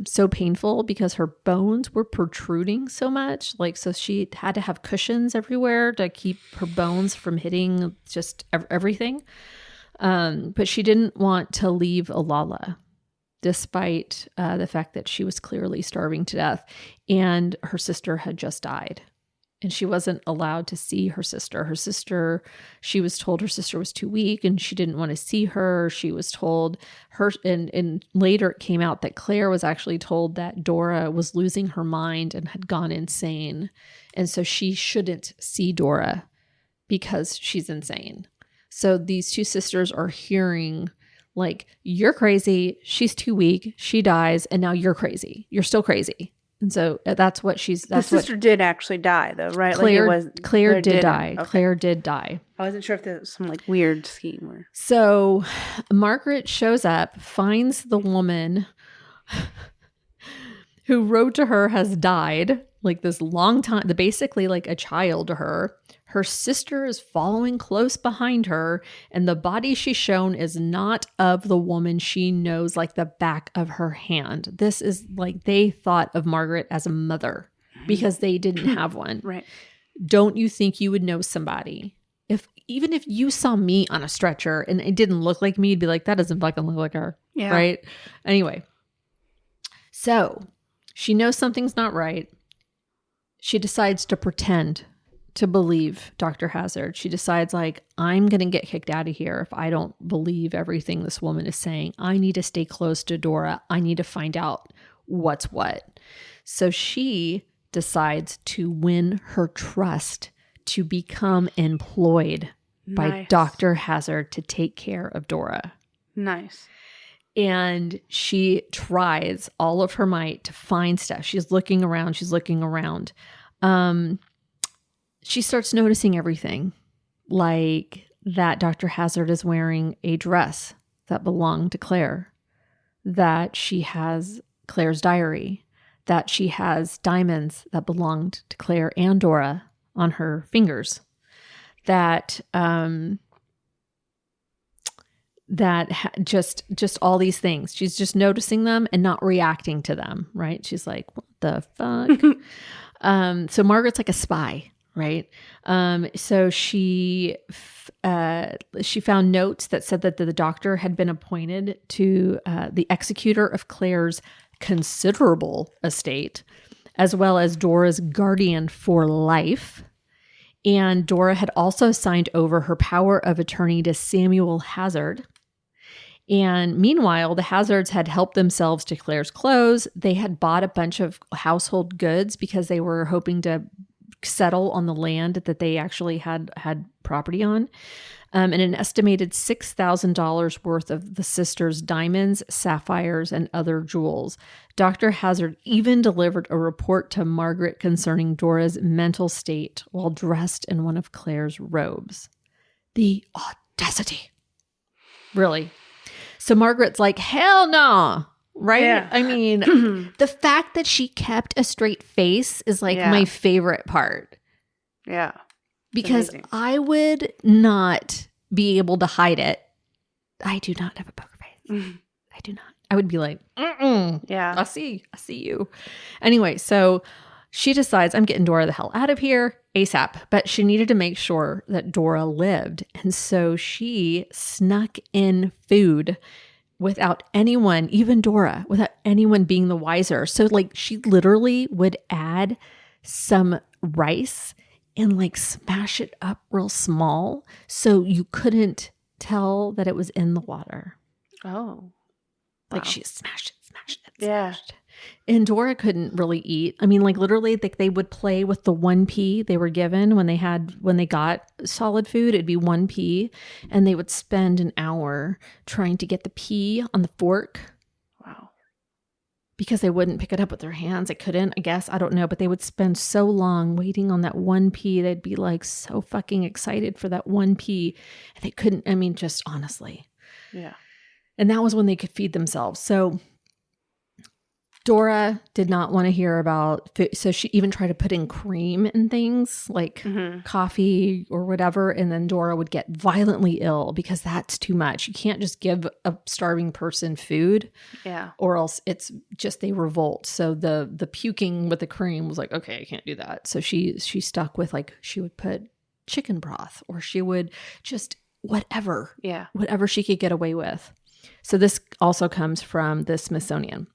so painful because her bones were protruding so much. So she had to have cushions everywhere to keep her bones from hitting just everything. But she didn't want to leave Olalla, despite the fact that she was clearly starving to death. And her sister had just died. And she wasn't allowed to see her sister. She was told her sister was too weak and she didn't want to see her. She was told and later it came out that Claire was actually told that Dora was losing her mind and had gone insane. And so she shouldn't see Dora because she's insane. So these two sisters are hearing like, you're crazy. She's too weak. She dies. And now you're crazy. You're still crazy. And so that's what the sister did actually die, though, right? Claire did die. Okay. Claire did die. I wasn't sure if there was some weird scheme. So Margaret shows up, finds the woman who wrote to her has died, this long time, basically a child to her. Her sister is following close behind her, and the body she's shown is not of the woman she knows like the back of her hand. This is like they thought of Margaret as a mother because they didn't have one. Right. Don't you think you would know somebody? Even if you saw me on a stretcher and it didn't look like me, you'd be like, that doesn't fucking look like her. Yeah. Right? Anyway. So she knows something's not right. She decides to pretend to believe Dr. Hazzard. She decides like, I'm going to get kicked out of here if I don't believe everything this woman is saying. I need to stay close to Dora. I need to find out what's what. So she decides to win her trust to become employed by Dr. Hazzard to take care of Dora. Nice. And she tries all of her might to find stuff. She's looking around. She starts noticing everything, like that Dr. Hazzard is wearing a dress that belonged to Claire, that she has Claire's diary, that she has diamonds that belonged to Claire and Dora on her fingers, that just all these things. She's just noticing them and not reacting to them, right? She's like, what the fuck? So Margaret's like a spy, right? So she found notes that said that the doctor had been appointed to the executor of Claire's considerable estate, as well as Dora's guardian for life. And Dora had also signed over her power of attorney to Samuel Hazzard. And meanwhile, the Hazzards had helped themselves to Claire's clothes. They had bought a bunch of household goods because they were hoping to settle on the land that they actually had property on. And an estimated $6,000 worth of the sisters' diamonds, sapphires, and other jewels. Dr. Hazzard even delivered a report to Margaret concerning Dora's mental state while dressed in one of Claire's robes. The audacity. Really. So Margaret's like, hell no. Right? Yeah. I mean, the fact that she kept a straight face is like my favorite part. Yeah. Because I would not be able to hide it. I do not have a poker face. I do not. I would be like, yeah, I see you. Anyway, so she decides, I'm getting Dora the hell out of here ASAP. But she needed to make sure that Dora lived. And so she snuck in food without anyone, even Dora, without anyone being the wiser. So like she literally would add some rice and like smash it up real small so you couldn't tell that it was in the water. Oh. Like she smashed it. Yeah. And Dora couldn't really eat. I mean, like literally they would play with the 1 pea they were given when they got solid food. It'd be 1 pea and they would spend an hour trying to get the pea on the fork. Wow. Because they wouldn't pick it up with their hands. They couldn't, I guess. I don't know. But they would spend so long waiting on that 1 pea. They'd be like so fucking excited for that 1 pea. And they couldn't, I mean, just honestly. Yeah. And that was when they could feed themselves. So Dora did not want to hear about food. So she even tried to put in cream and things like coffee or whatever. And then Dora would get violently ill because that's too much. You can't just give a starving person food. Yeah. Or else it's just they revolt. So the puking with the cream was like, okay, I can't do that. So she stuck with like she would put chicken broth or she would just whatever. Yeah. Whatever she could get away with. So this also comes from the Smithsonian.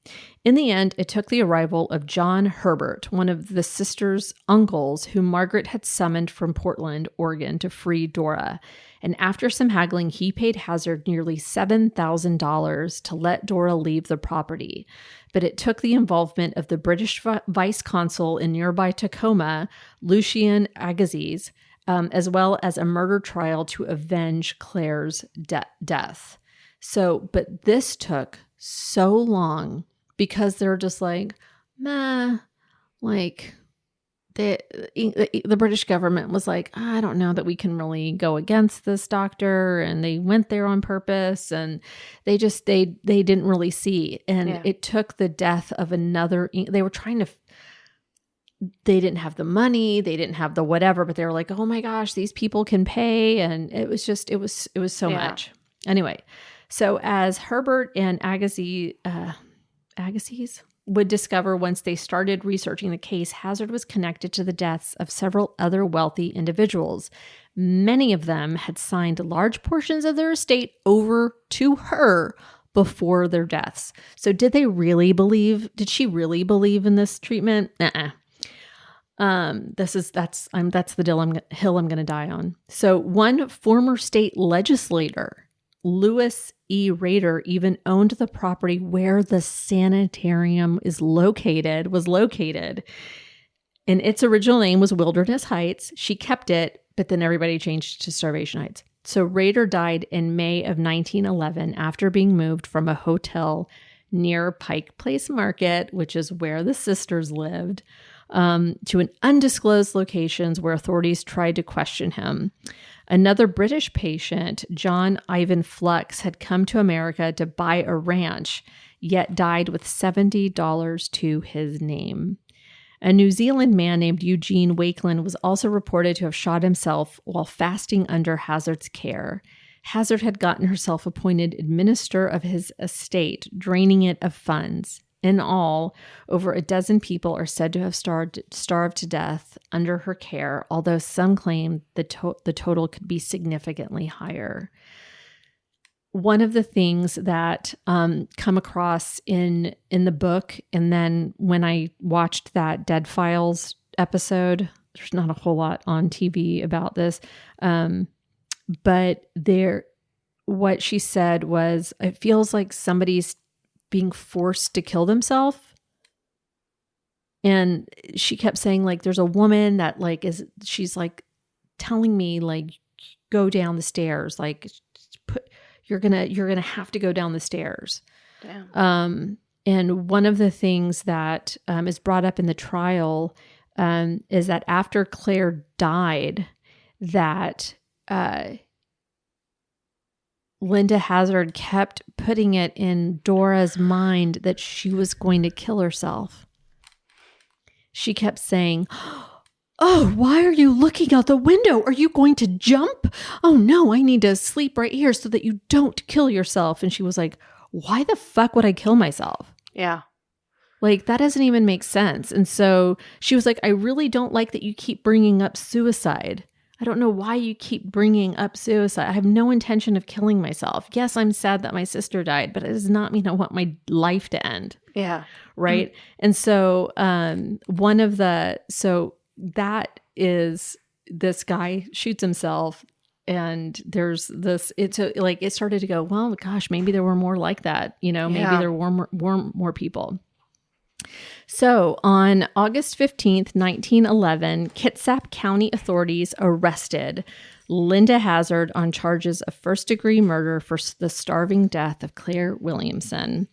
In the end, it took the arrival of John Herbert, one of the sisters' uncles whom Margaret had summoned from Portland, Oregon, to free Dora. And after some haggling, he paid Hazzard nearly $7,000 to let Dora leave the property. But it took the involvement of the British vice consul in nearby Tacoma, Lucien Agassiz, as well as a murder trial to avenge Claire's death. So, but this took so long because they're just like, meh, like the British government was like, I don't know that we can really go against this doctor. And they went there on purpose and they didn't really see. And it took the death of another, they were trying to, they didn't have the money, they didn't have the whatever, but they were like, oh my gosh, these people can pay. And it was just, it was so much. Anyway, so as Herbert and Agassiz would discover once they started researching the case, Hazzard was connected to the deaths of several other wealthy individuals. Many of them had signed large portions of their estate over to her before their deaths. So did she really believe in this treatment? That's the hill I'm going to die on. So one former state legislator, Lewis E. Rader, even owned the property where the sanitarium was located. And its original name was Wilderness Heights. She kept it, but then everybody changed to Starvation Heights. So Rader died in May of 1911 after being moved from a hotel near Pike Place Market, which is where the sisters lived, to an undisclosed location where authorities tried to question him. Another British patient, John Ivan Flux, had come to America to buy a ranch, yet died with $70 to his name. A New Zealand man named Eugene Wakeland was also reported to have shot himself while fasting under Hazzard's care. Hazzard had gotten herself appointed administrator of his estate, draining it of funds. In all, over a dozen people are said to have starved to death under her care, although some claim the total could be significantly higher. One of the things that come across in the book, and then when I watched that Dead Files episode, there's not a whole lot on TV about this, but what she said was, it feels like somebody's being forced to kill themselves. And she kept saying, like, there's a woman that she's like telling me, like, go down the stairs, like you're gonna have to go down the stairs. Damn. And one of the things that is brought up in the trial is that after Claire died, that Linda Hazzard kept putting it in Dora's mind that she was going to kill herself. She kept saying, oh, why are you looking out the window? Are you going to jump? Oh no, I need to sleep right here so that you don't kill yourself. And she was like, why the fuck would I kill myself? Yeah. Like, that doesn't even make sense. And so she was like, I really don't like that you keep bringing up suicide. I don't know why you keep bringing up suicide. I have no intention of killing myself. Yes, I'm sad that my sister died, but it does not mean I want my life to end. Yeah. Right. Mm-hmm. And so that is, this guy shoots himself, and there's this, it started to go, well, gosh, maybe there were more like that, maybe there were more people. So on August 15th, 1911, Kitsap County authorities arrested Linda Hazzard on charges of first-degree murder for the starving death of Claire Williamson.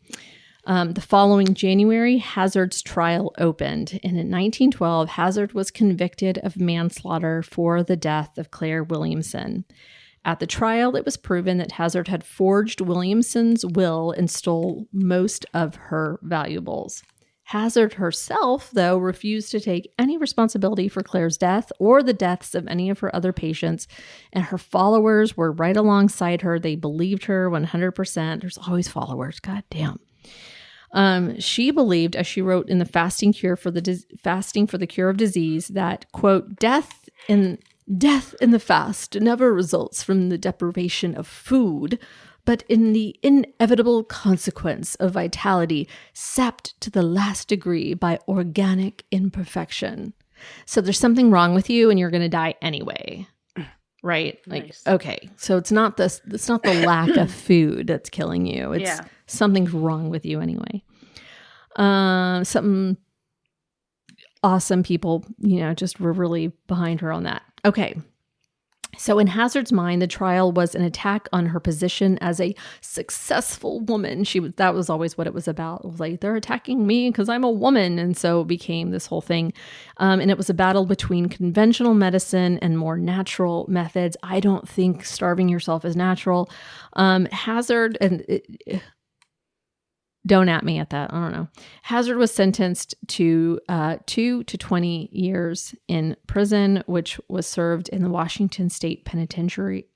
The following January, Hazzard's trial opened, and in 1912, Hazzard was convicted of manslaughter for the death of Claire Williamson. At the trial, it was proven that Hazzard had forged Williamson's will and stole most of her valuables. Hazzard herself, though, refused to take any responsibility for Claire's death or the deaths of any of her other patients, and her followers were right alongside her. They believed her 100%. There's always followers. God damn. She believed, as she wrote in the Fasting for the Cure of Disease, that, quote, death in the fast never results from the deprivation of food, but in the inevitable consequence of vitality sapped to the last degree by organic imperfection. So there's something wrong with you and you're going to die anyway. Right? Nice. Like, okay. So it's not the lack of food that's killing you. It's something's wrong with you anyway. Something awesome people, just were really behind her on that. Okay. So in Hazzard's mind, the trial was an attack on her position as a successful woman. That was always what it was about. It was like, they're attacking me because I'm a woman. And so it became this whole thing. And it was a battle between conventional medicine and more natural methods. I don't think starving yourself is natural. Hazzard, and Don't at me at that. I don't know. Hazzard was sentenced to 2 to 20 years in prison, which was served in the Washington State Penitentiary.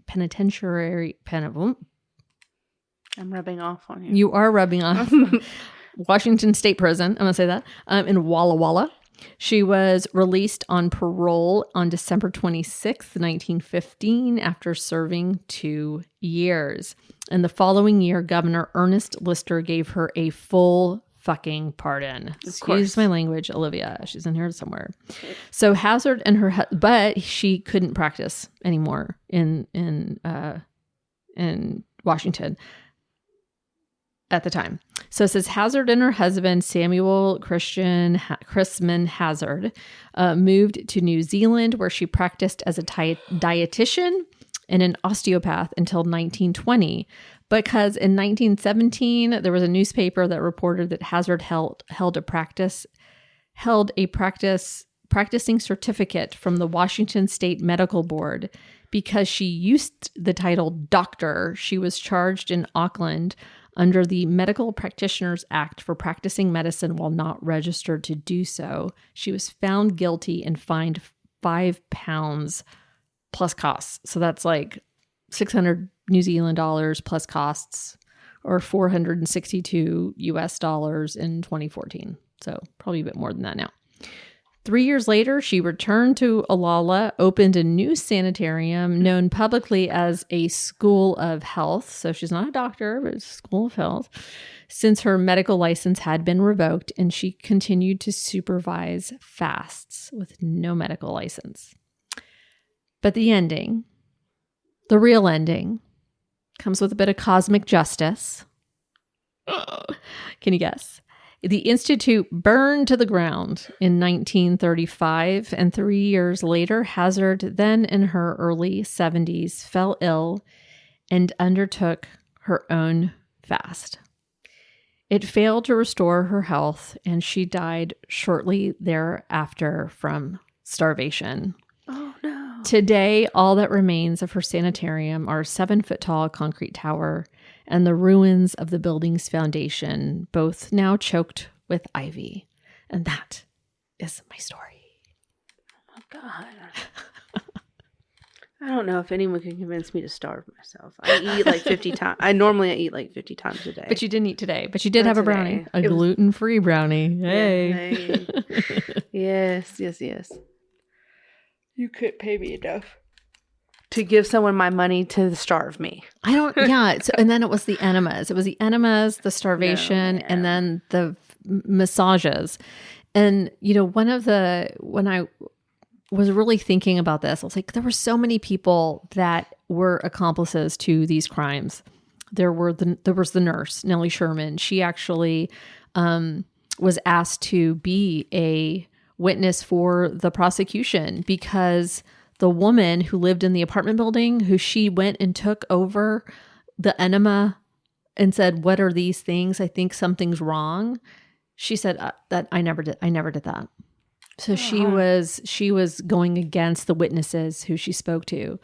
I'm rubbing off on you. You are rubbing off. Washington State Prison. I'm going to say that. In Walla Walla. She was released on parole on December 26th, 1915, after serving 2 years. And the following year, Governor Ernest Lister gave her a full fucking pardon. Excuse my language, Olivia. She's in here somewhere. So Hazzard and her, but she couldn't practice anymore in Washington at the time. So it says Hazzard and her husband, Samuel Chrisman Hazzard, moved to New Zealand, where she practiced as a dietitian and an osteopath until 1920. Because in 1917, there was a newspaper that reported that Hazzard held a practicing certificate from the Washington State Medical Board. Because she used the title doctor, she was charged in Auckland under the Medical Practitioners Act for practicing medicine while not registered to do so. She was found guilty and fined £5 plus costs. So that's like 600 New Zealand dollars plus costs, or $462 US in 2014. So probably a bit more than that now. 3 years later, she returned to Olalla, opened a new sanitarium known publicly as a School of Health. So she's not a doctor, but it's a School of Health, since her medical license had been revoked, and she continued to supervise fasts with no medical license. But the ending, the real ending, comes with a bit of cosmic justice. Can you guess? The Institute burned to the ground in 1935, and 3 years later, Hazzard, then in her early 70s, fell ill and undertook her own fast. It failed to restore her health, and she died shortly thereafter from starvation. Oh, no. Today, all that remains of her sanitarium are a 7-foot-tall concrete tower and the ruins of the building's foundation, both now choked with ivy. And that is my story. Oh, God. I don't know if anyone can convince me to starve myself. I eat like 50 times. I eat like 50 times a day. But you didn't eat today. But you did have a brownie. A gluten-free brownie. Hey. Yes. You couldn't pay me enough to give someone my money to starve me. And then it was the enemas. It was the enemas, the starvation, and then the massages. And, when I was really thinking about this, I was like, there were so many people that were accomplices to these crimes. There was the nurse, Nellie Sherman. She actually was asked to be a witness for the prosecution because the woman who lived in the apartment building, who she went and took over the enema and said, "What are these things? I think something's wrong." She said that I never did that. So she was going against the witnesses who she spoke to,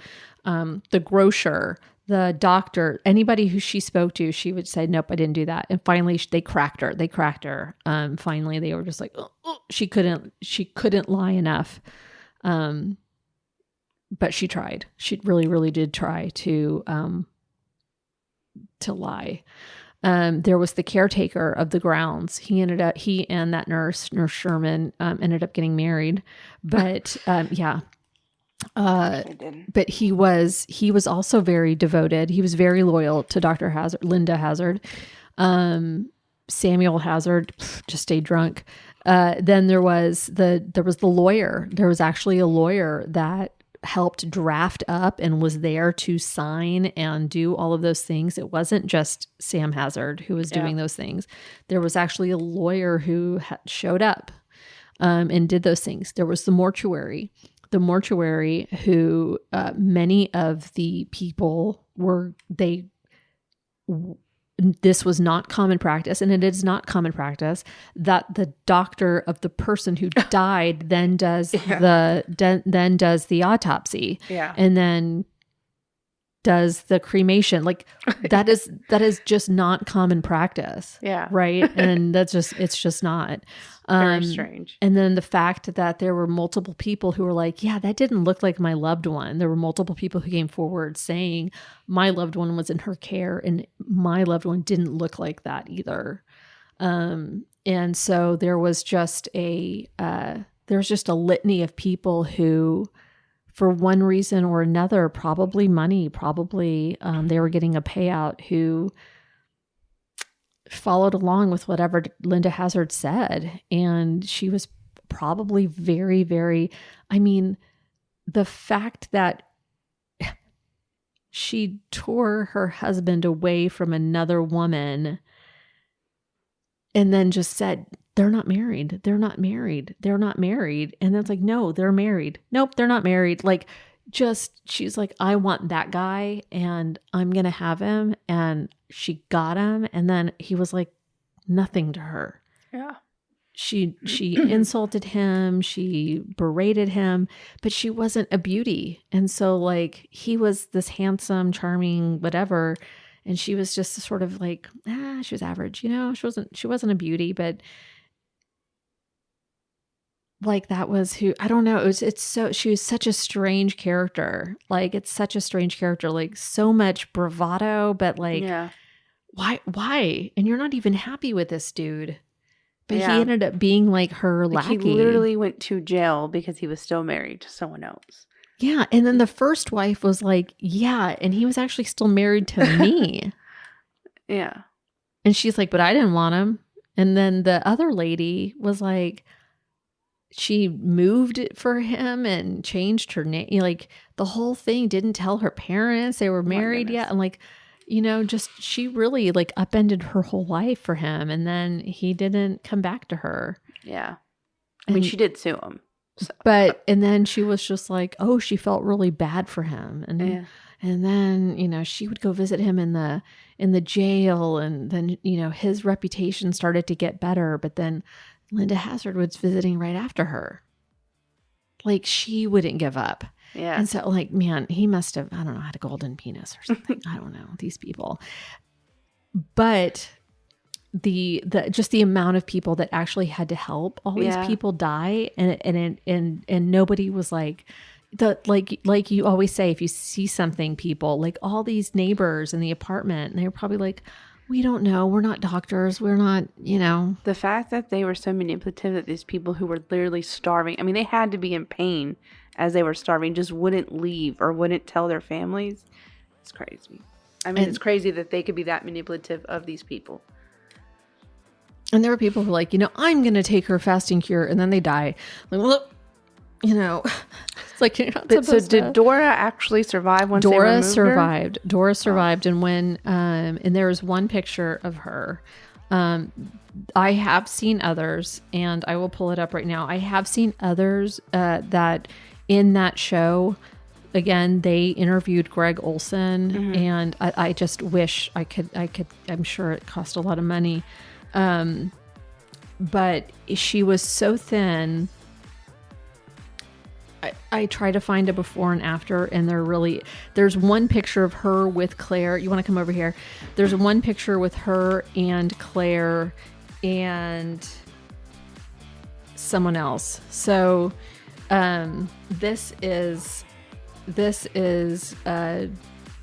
the grocer, the doctor, anybody who she spoke to. She would say, "Nope, I didn't do that." And finally, they cracked her. Finally, they were just like, "Oh, she couldn't lie enough." But she tried. She really, really did try to lie. There was the caretaker of the grounds. He and that nurse Sherman, ended up getting married. But but he was also very devoted. He was very loyal to Dr. Hazzard, Linda Hazzard. Samuel Hazzard just stayed drunk. Then there was the lawyer. There was actually a lawyer that helped draft up and was there to sign and do all of those things. It wasn't just Sam Hazzard who was doing those things. There was actually a lawyer who showed up and did those things. There was the mortuary who many of the people this was not common practice, and it is not common practice that the doctor of the person who died then does the autopsy, and then does the cremation. Like that is just not common practice. Yeah. Right. And it's just not. Very strange. And then the fact that there were multiple people who were like, yeah, that didn't look like my loved one. There were multiple people who came forward saying my loved one was in her care and my loved one didn't look like that either. And so there was just a litany of people who, for one reason or another, probably money, they were getting a payout, who followed along with whatever Linda Hazzard said. And she was probably very, very, I mean, the fact that she tore her husband away from another woman and then just said, they're not married. They're not married. They're not married. And then it's like, no, they're married. Nope, they're not married. Like, she's like, I want that guy and I'm going to have him. And she got him. And then he was like nothing to her. Yeah. She insulted him. She berated him, but she wasn't a beauty. And so like, he was this handsome, charming, whatever. And she was just sort of like, she was average, she wasn't a beauty, but like that was who, I don't know. She was such a strange character. Like it's such a strange character, like so much bravado, but like, why? And you're not even happy with this dude, but he ended up being like her lackey. He literally went to jail because he was still married to someone else. Yeah. And then the first wife was like, yeah. And he was actually still married to me. Yeah. And she's like, but I didn't want him. And then the other lady was like, she moved for him and changed her name. Like the whole thing, didn't tell her parents they were married yet. And like, she really like upended her whole life for him. And then he didn't come back to her. Yeah. I mean, she did sue him. So. And then she was just like, oh, she felt really bad for him. And then, she would go visit him in the jail. And then, his reputation started to get better. But then Linda Hazzard was visiting right after her. Like she wouldn't give up. Yeah. And so like, man, he must have, I don't know, had a golden penis or something. I don't know, these people. But just the amount of people that actually had to help all these people die, and nobody was like like you always say, if you see something, people like all these neighbors in the apartment, and they were probably like, we don't know, we're not doctors, we're not, the fact that they were so manipulative that these people who were literally starving, I mean, they had to be in pain as they were starving, just wouldn't leave or wouldn't tell their families. It's crazy. I mean, it's crazy that they could be that manipulative of these people. And there were people who were like, I'm going to take her fasting cure, and then they die. Like, well, it's like, you're not supposed to. Did Dora actually survive once they removed her? Dora survived. And when, and there was one picture of her. I have seen others, and I will pull it up right now. I have seen others that in that show, again, they interviewed Greg Olson, and I just wish I could, I'm sure it cost a lot of money. But she was so thin. I try to find a before and after, and there's one picture of her with Claire. You want to come over here? There's one picture with her and Claire and someone else. So, this is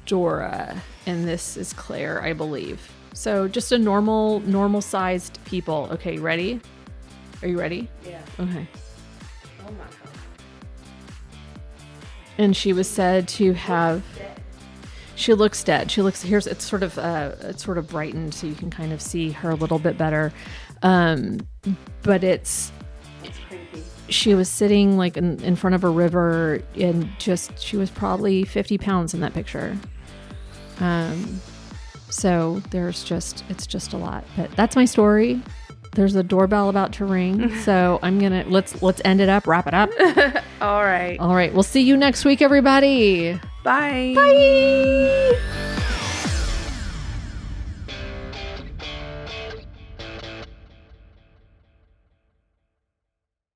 Dora, and this is Claire, I believe. So just a normal sized people. Okay, ready? Are you ready? Yeah. Okay. Oh my God. And she was said to have. She looks dead. It's sort of brightened, so you can kind of see her a little bit better. But it's creepy. She was sitting like in front of a river, and she was probably 50 pounds in that picture. So it's just a lot, but that's my story. There's a doorbell about to ring. So let's end it up, wrap it up. All right. We'll see you next week, everybody. Bye. Bye.